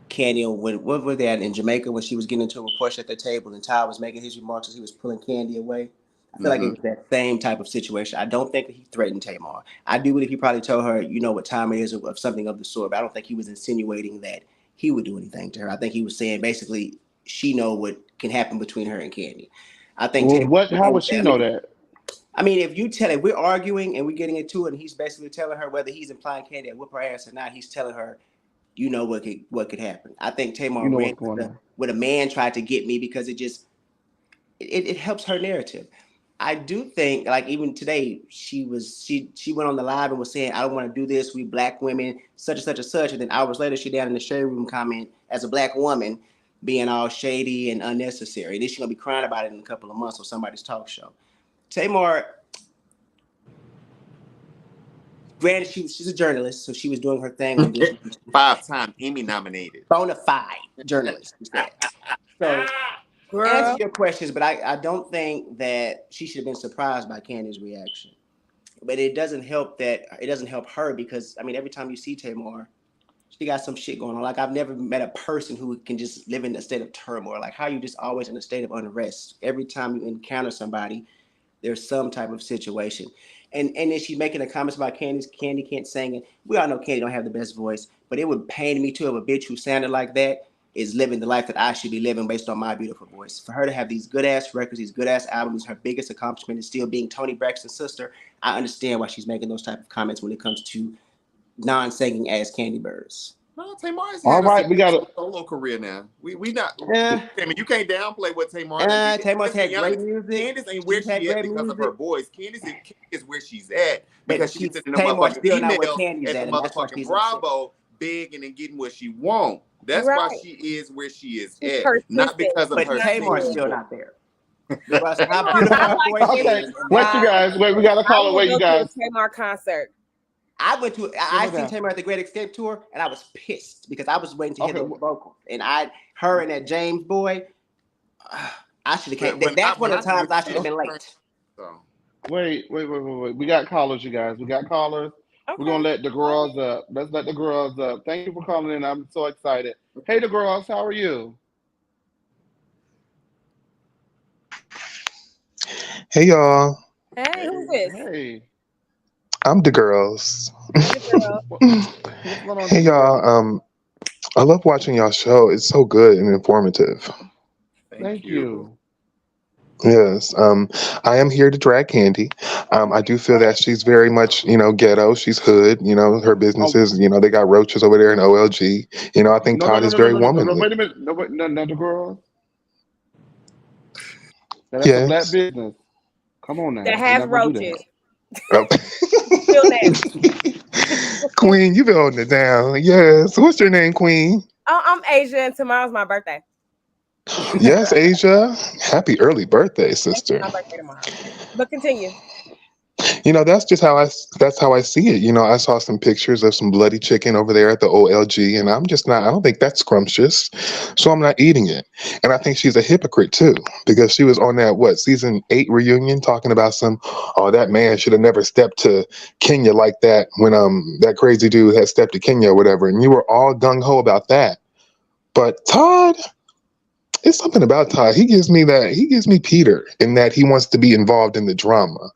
Speaker 4: Kandi, what were they at in Jamaica when she was getting into a push at the table and Ty was making his remarks as he was pulling Kandi away. I feel like it was that same type of situation. I don't think that he threatened Tamar. I do believe he probably told her, what time it is, of something of the sort. But I don't think he was insinuating that he would do anything to her. I think he was saying basically she know what can happen between her and Kandi. I think.
Speaker 2: How would she know that?
Speaker 4: I mean, if we're arguing and we're getting into it, and he's basically telling her, whether he's implying Kandi will whip her ass or not, he's telling her, what could happen. I think Tamar ran with a man tried to get me because it helps her narrative. I do think, like, even today, she went on the live and was saying, I don't want to do this. We black women, such and such and such. And then hours later, she down in the shade room comment as a black woman being all shady and unnecessary. Then she's going to be crying about it in a couple of months on somebody's talk show. Tamar, granted, she's a journalist, so she was doing her thing on this.
Speaker 5: 5-time Emmy nominated.
Speaker 4: Bona fide journalist. So, answer your questions, but I don't think that she should have been surprised by Candy's reaction. But it doesn't help her because I mean, every time you see Tamar, she got some shit going on. Like I've never met a person who can just live in a state of turmoil. Like how you just always in a state of unrest. Every time you encounter somebody, there's some type of situation. And then she's making the comments about Kandi can't sing. And we all know Kandi don't have the best voice, but it would pain me to have a bitch who sounded like that is living the life that I should be living based on my beautiful voice. For her to have these good ass records, these good ass albums, her biggest accomplishment is still being Toni Braxton's sister. I understand why she's making those type of comments when it comes to non-singing ass Kandi Birds.
Speaker 5: No, Tamar's
Speaker 2: All
Speaker 5: had
Speaker 2: right,
Speaker 5: a
Speaker 2: we got it.
Speaker 5: solo career now. We not.
Speaker 4: Yeah.
Speaker 5: I mean, you can't downplay what Tamar did.
Speaker 4: Tamar's had
Speaker 5: Let's be
Speaker 4: great
Speaker 5: honest,
Speaker 4: music.
Speaker 5: Candace ain't where
Speaker 4: She's had
Speaker 5: she at
Speaker 4: great
Speaker 5: because of
Speaker 4: music.
Speaker 5: her voice. Candace is where she's at
Speaker 4: But
Speaker 5: because she's sending the
Speaker 4: Tamar's
Speaker 5: motherfucking
Speaker 4: still not where
Speaker 5: emails
Speaker 4: Kandi's
Speaker 5: at
Speaker 4: at,
Speaker 5: the
Speaker 4: and that's why
Speaker 5: motherfucking
Speaker 4: she's
Speaker 5: Bravo, begging and getting what she want. That's why
Speaker 3: Right.
Speaker 5: she is where she is
Speaker 3: She's
Speaker 5: at,
Speaker 3: persistent.
Speaker 5: not because of
Speaker 4: But
Speaker 5: her
Speaker 4: Tamar's
Speaker 5: singing
Speaker 4: still
Speaker 5: voice.
Speaker 4: not there. Regardless of how
Speaker 3: Tamar,
Speaker 4: beautiful
Speaker 3: I
Speaker 4: her
Speaker 3: like
Speaker 4: voice
Speaker 2: Okay,
Speaker 4: is.
Speaker 2: wait, you guys. Wait, we got a
Speaker 3: I
Speaker 2: caller.
Speaker 3: will
Speaker 2: Wait,
Speaker 3: go
Speaker 2: you
Speaker 3: to a
Speaker 2: guys.
Speaker 3: Tamar concert.
Speaker 4: I
Speaker 2: Slow
Speaker 4: seen
Speaker 2: down.
Speaker 4: Tamar at the Great Escape Tour, and I was pissed because I was waiting to hear
Speaker 2: Okay,
Speaker 4: those vocals. And her and that James boy, I should have came. That's one of the times I should have been late.
Speaker 5: So
Speaker 2: wait. We got callers, you guys. We got callers. We're gonna let the girls up. Let's let the girls up. Thank you for calling in. I'm so excited. Hey, the girls, how are you?
Speaker 6: Hey y'all,
Speaker 3: Hey, who's this?
Speaker 2: Hey,
Speaker 6: I'm the girls.
Speaker 3: Hey, girl.
Speaker 2: what's going on,
Speaker 6: Hey
Speaker 2: the girls?
Speaker 6: y'all, I love watching y'all show. It's so good and informative.
Speaker 2: Thank you.
Speaker 6: Yes, I am here to drag Candy. I do feel that she's very much, ghetto. She's hood. Her
Speaker 2: Oh,
Speaker 6: businesses. They got roaches over there in OLG. I think
Speaker 2: no, no,
Speaker 6: Todd
Speaker 2: no,
Speaker 6: is
Speaker 2: no, no,
Speaker 6: very
Speaker 2: no, no, no.
Speaker 6: womanly.
Speaker 2: Wait a minute. No, wait, no, not the girls. That's a black
Speaker 6: Yes.
Speaker 2: business. Come on now.
Speaker 3: That
Speaker 2: We're
Speaker 3: has
Speaker 2: not gonna do
Speaker 3: roaches.
Speaker 6: Oh.
Speaker 3: Still nasty.
Speaker 6: Queen, you been holding it down. Yes. What's your name, Queen?
Speaker 3: Oh, I'm Asia, and tomorrow's my birthday.
Speaker 6: Yes, Asia. Happy early birthday,
Speaker 3: It's
Speaker 6: sister.
Speaker 3: my birthday tomorrow. But continue.
Speaker 6: That's just how I see it. I saw some pictures of some bloody chicken over there at the OLG, and I don't think that's scrumptious, so I'm not eating it. And I think she's a hypocrite too, because she was on that season 8 reunion talking about that man should have never stepped to Kenya like that when that crazy dude had stepped to Kenya or whatever, and you were all gung ho about that. But Todd, it's something about Todd. He gives me Peter in that he wants to be involved in the drama.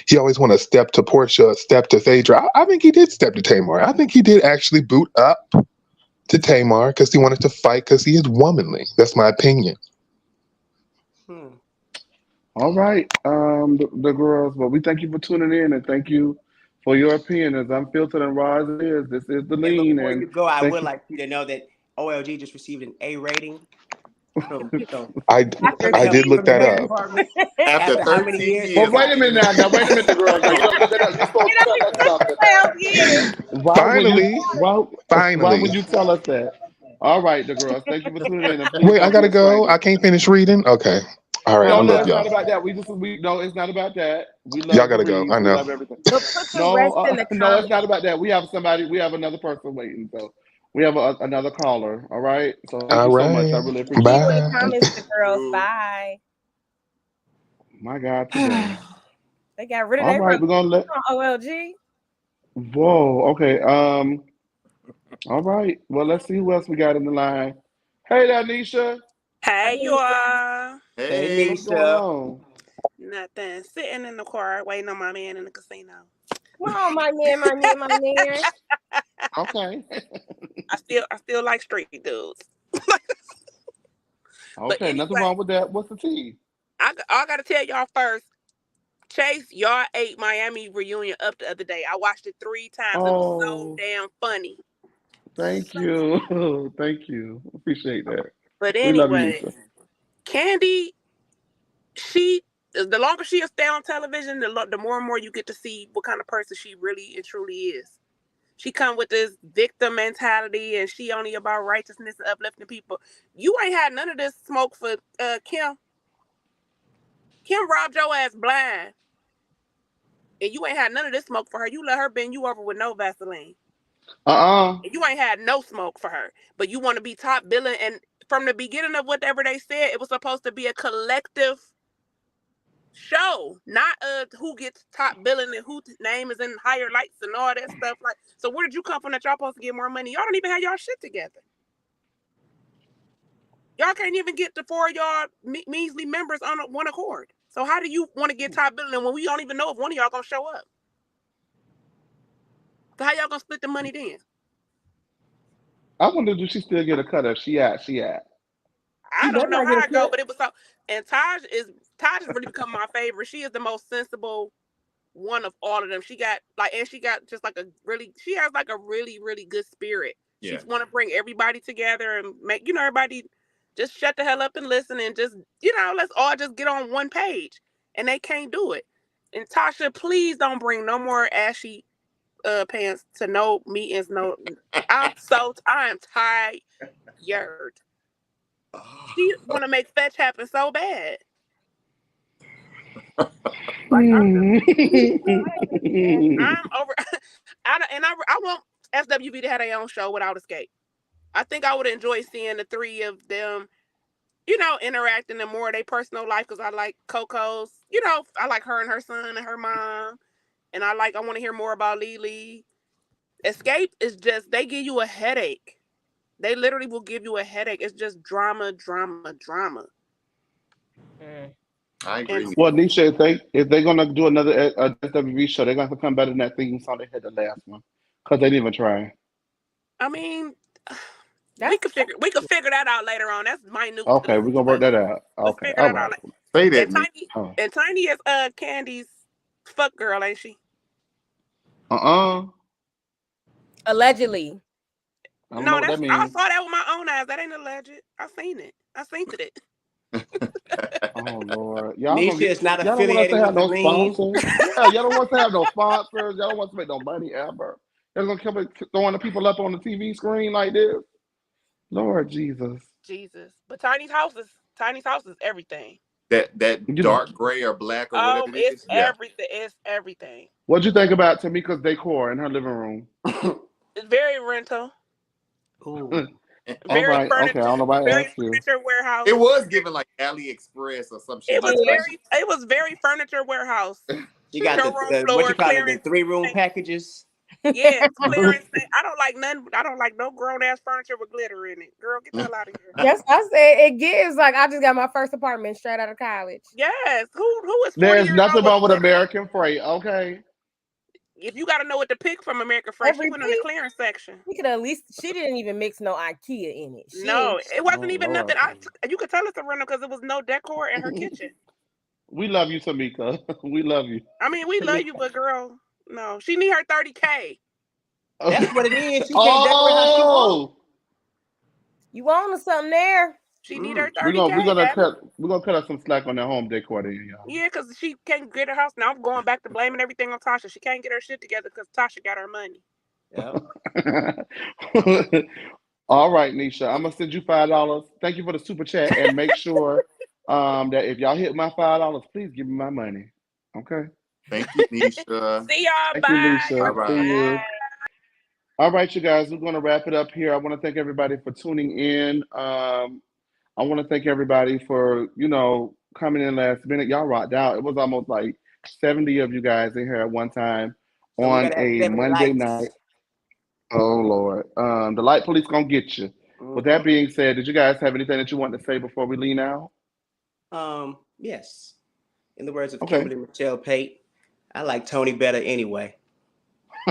Speaker 6: He always want to step to Portia, step to Phaedra. I think he did step to Tamar. I think he did actually boot up to Tamar because he wanted to fight because he is womanly. That's my opinion.
Speaker 2: All right, the girls. Well, we thank you for tuning in and thank you for your opinion. As unfiltered and raw as it is, this is the
Speaker 4: And
Speaker 2: lean.
Speaker 4: before
Speaker 2: And
Speaker 4: you go, I
Speaker 2: thank
Speaker 4: would
Speaker 2: you.
Speaker 4: like you to know that OLG just received an A rating from
Speaker 6: I
Speaker 3: After
Speaker 4: the
Speaker 6: I
Speaker 4: health
Speaker 6: did look
Speaker 4: from the
Speaker 6: that
Speaker 4: health
Speaker 6: up.
Speaker 4: department.
Speaker 5: after
Speaker 4: After how many
Speaker 5: 13
Speaker 4: years?
Speaker 2: Well,
Speaker 5: years,
Speaker 2: wait a minute now. Now wait a minute, the girls. Now you don't look that up. You're supposed to tell us something now.
Speaker 3: 12 years.
Speaker 6: Finally,
Speaker 2: Why
Speaker 6: finally.
Speaker 2: would you tell us that? All right, the girls. Thank you for tuning in, and please
Speaker 6: Wait, I
Speaker 2: don't be
Speaker 6: gotta go. I
Speaker 2: excited.
Speaker 6: can't finish reading. Okay. All right. I
Speaker 2: No, no,
Speaker 6: love
Speaker 2: it's not
Speaker 6: y'all.
Speaker 2: about that. We no, it's not about that. We
Speaker 6: Y'all
Speaker 2: love the
Speaker 6: gotta go.
Speaker 2: reads.
Speaker 6: I
Speaker 2: We
Speaker 6: know.
Speaker 2: love everything.
Speaker 3: But put the
Speaker 2: No,
Speaker 3: rest in the
Speaker 2: no, it's
Speaker 3: comments.
Speaker 2: not about that. We have somebody. We have another person waiting. So we have another caller. All right. So thank
Speaker 6: All
Speaker 2: you so much. I
Speaker 6: right.
Speaker 2: really
Speaker 3: See
Speaker 2: appreciate
Speaker 3: you in
Speaker 2: it.
Speaker 3: the
Speaker 6: Bye.
Speaker 3: comments, the girls. Bye.
Speaker 2: My God, today.
Speaker 3: They got rid of
Speaker 2: All
Speaker 3: their
Speaker 2: right,
Speaker 3: roaches
Speaker 2: we're gonna let.
Speaker 3: on OLG.
Speaker 2: Whoa. Okay. All right. Well, let's see who else we got in the line. Hey, there, Nisha.
Speaker 7: Hey, you all.
Speaker 4: Hey,
Speaker 5: hey,
Speaker 2: What's going
Speaker 4: Nisha.
Speaker 2: on?
Speaker 7: Nothing. Sitting in the car waiting on my man in the casino.
Speaker 3: Come on, my man.
Speaker 2: Okay.
Speaker 7: I still like street dudes. But
Speaker 2: Okay. Nothing
Speaker 7: anyway,
Speaker 2: wrong with that. What's the tea?
Speaker 7: I gotta tell y'all first. Chase, y'all ate Miami reunion up the other day. I watched it 3 times. It was so
Speaker 2: Oh,
Speaker 7: damn funny.
Speaker 2: thank
Speaker 7: So,
Speaker 2: you. Thank you. Appreciate that.
Speaker 7: but
Speaker 2: We love you,
Speaker 7: anyway,
Speaker 2: Nisha.
Speaker 7: Kandi, the longer she'll stay on television, the more and more you get to see what kind of person she really and truly is. She come with this victim mentality, and she only about righteousness and uplifting people. You ain't had none of this smoke for Kim. Kim robbed your ass blind, and you ain't had none of this smoke for her. You let her bend you over with no Vaseline.
Speaker 2: Uh-uh.
Speaker 7: And you ain't had no smoke for her. But you want to be top billing, and from the beginning of whatever they said, it was supposed to be a collective show, not who gets top billing and whose name is in higher lights and all that stuff. Like, so where did you come from that y'all supposed to get more money? Y'all don't even have y'all shit together. Y'all can't even get the 4 of y'all measly members on one accord. So how do you want to get top billing when we don't even know if one of y'all gonna show up? So how y'all gonna split the money then?
Speaker 2: I wonder, do she still get a cut if she at?
Speaker 7: I don't know how I go, but it was so. And Taj has really become my favorite. She is the most sensible one of all of them. She got just like she has like a really, really good spirit.
Speaker 5: Yeah.
Speaker 7: She want to bring everybody together and make, everybody just shut the hell up and listen and just, let's all just get on one page. And they can't do it. And Tasha, please don't bring no more ashy pants to no meetings. No, I am tired. She want to make fetch happen so bad. Like, I'm over. I want SWV to have their own show without Escape. I think I would enjoy seeing the 3 of them, interacting in more of their personal life, because I like Coco's. I like her and her son and her mom, and I want to hear more about Lily. Escape is just, they give you a headache. They literally will give you a headache. It's just drama, drama, drama.
Speaker 5: I agree.
Speaker 2: Well, Nisha, if they're gonna do another SWV show, they're gonna have to come better than that theme song they had the last one, because they didn't even try.
Speaker 7: I mean, we could figure that out later on. That's minute.
Speaker 2: Okay, we're gonna work that out. Okay, all right.
Speaker 5: Say that.
Speaker 7: And Tiny is Kandi's fuck girl, ain't she?
Speaker 3: Allegedly.
Speaker 2: I don't know what that means.
Speaker 7: I saw that with my own eyes. That ain't alleged. I seen it.
Speaker 2: Oh Lord, y'all
Speaker 4: Nisha is not affiliated with
Speaker 2: no
Speaker 4: Green.
Speaker 2: sponsors. Yeah, y'all don't want to have no sponsors. Y'all don't want to make no money ever. Y'all gonna keep throwing the people up on the TV screen like this. Lord Jesus.
Speaker 7: But Tiny's house is everything.
Speaker 5: That dark gray or black or whatever it is.
Speaker 7: Everything. It's everything.
Speaker 2: What'd you think about Tamika's decor in her living room?
Speaker 7: It's very rental.
Speaker 4: Ooh.
Speaker 7: Very
Speaker 2: right.
Speaker 7: furniture.
Speaker 2: Okay, I don't know why I
Speaker 7: very
Speaker 2: asked you.
Speaker 7: furniture warehouse.
Speaker 5: It was given like AliExpress or some shit.
Speaker 7: It was very furniture warehouse.
Speaker 4: You got the what you call it, the 3-room packages.
Speaker 7: Yeah, clearance. I don't like none. I don't like no grown ass furniture with glitter in it. Girl, get the hell out of here.
Speaker 3: Yes, I said it gives like I just got my first apartment straight out of college.
Speaker 7: Yes. Who is 40
Speaker 2: There's
Speaker 7: years
Speaker 2: nothing
Speaker 7: old
Speaker 2: wrong with American Freight, okay?
Speaker 7: If you got to know what to pick from American Freight, she went in the clearance section.
Speaker 3: We could at least. She didn't even mix no IKEA in it.
Speaker 7: It wasn't even nothing. You could tell it's a rental because there was no decor in her kitchen.
Speaker 2: We love you, Tamika. We love you.
Speaker 7: I mean, we love you, but girl, no, she need her $30K.
Speaker 4: That's what it is. She can't decorate how she wants.
Speaker 3: You want something there?
Speaker 7: She need her $30K.
Speaker 2: We're gonna cut up some slack on that home decor there, y'all.
Speaker 7: Yeah, because she can't get her house. Now I'm going back to blaming everything on Tasha. She can't get her shit together because Tasha got her money.
Speaker 4: Yeah.
Speaker 2: All right, Nisha. I'm gonna send you $5. Thank you for the super chat, and make sure that if y'all hit my $5, please give me my money. Okay.
Speaker 5: Thank you, Nisha.
Speaker 7: See y'all.
Speaker 2: Thank you,
Speaker 7: bye.
Speaker 2: Nisha.
Speaker 5: Bye-bye.
Speaker 2: See you. All right, you guys. We're gonna wrap it up here. I want to thank everybody for tuning in. I want to thank everybody for coming in last minute. Y'all rocked out. It was almost like 70 of you guys in here at one time on a Monday night. Oh Lord. The light police gonna get you. With that being said, did you guys have anything that you want to say before we lean out?
Speaker 4: Yes. In the words of Kimberly Michelle Pate, I like Tony better anyway.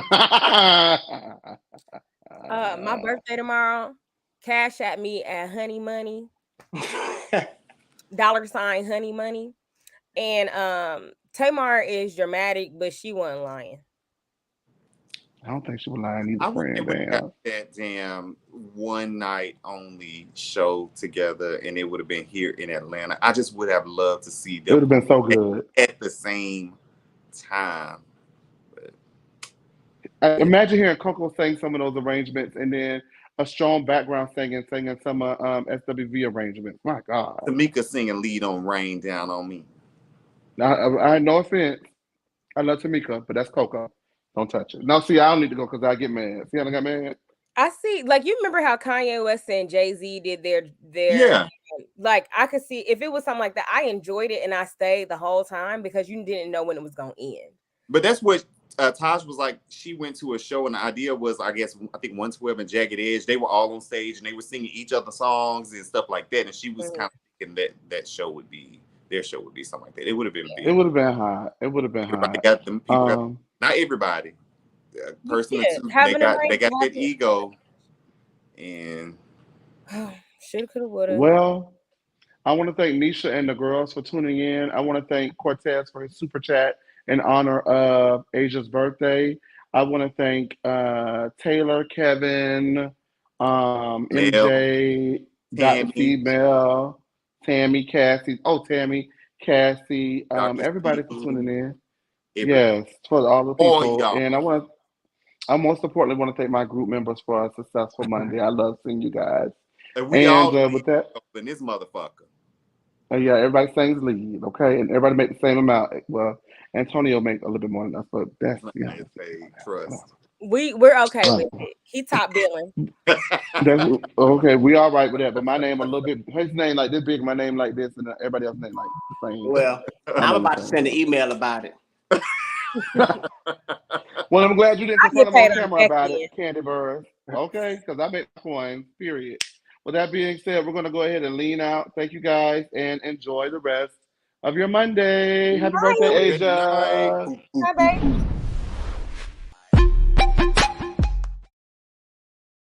Speaker 3: My birthday tomorrow. Cash at me at Honey Money. $ Honey Money. And Tamar is dramatic, but she wasn't lying.
Speaker 2: I don't think she was lying either, friend.
Speaker 5: That damn one night only show together, and it would have been here in Atlanta. I just would have loved to see them.
Speaker 2: It would have been so good
Speaker 5: at the same time.
Speaker 2: Imagine hearing Coco sing some of those arrangements, and then a strong background singing some SWV arrangements. My God.
Speaker 5: Tamika singing lead on Rain Down on Me.
Speaker 2: I no offense. I love Tamika, but that's Coco. Don't touch it. No, see, I don't need to go because I get mad. See how I got mad?
Speaker 3: I see. Like, you remember how Kanye West and Jay-Z did their
Speaker 5: Yeah.
Speaker 3: like, I could see if it was something like that. I enjoyed it and I stayed the whole time because you didn't know when it was gonna end.
Speaker 5: But that's what Taj was like. She went to a show, and the idea was, I think 112 and Jagged Edge, they were all on stage and they were singing each other's songs and stuff like that. And she was kind of thinking that show would be their show would be something like that. It would have been big.
Speaker 2: It would have been hot. It would have been
Speaker 5: Everybody
Speaker 2: hot.
Speaker 5: got them people. Not everybody. Person or two, they got that ego. And
Speaker 3: should could have would have.
Speaker 2: Well, I want to thank Nisha and the girls for tuning in. I want to thank Cortez for his super chat in honor of Asia's birthday. I want to thank Taylor, Kevin, MJ, Dr. Female, Tammy, Cassie. Oh, Tammy, Cassie, everybody for tuning in. Yes, for all the people. And I most importantly want to thank my group members for a successful Monday. I love seeing you guys.
Speaker 5: And we all
Speaker 2: with that,
Speaker 5: in this motherfucker.
Speaker 2: Yeah, everybody sings lead, okay, and everybody make the same amount. Well, Antonio make a little bit more than us, but that's
Speaker 5: trust.
Speaker 3: We're okay with it. He top billing.
Speaker 2: That's okay. We all right with that. But my name a little bit. His name like this big. My name like this, and everybody else's name like the same.
Speaker 4: Well, I'm about to send an email about it.
Speaker 2: Well, I'm glad you didn't confront him on camera about it, Candy Bird. Okay, because I make coins. Period. With that being said, we're going to go ahead and lean out. Thank you guys, and enjoy the rest of your Monday. Happy birthday, Asia.
Speaker 3: Bye, baby.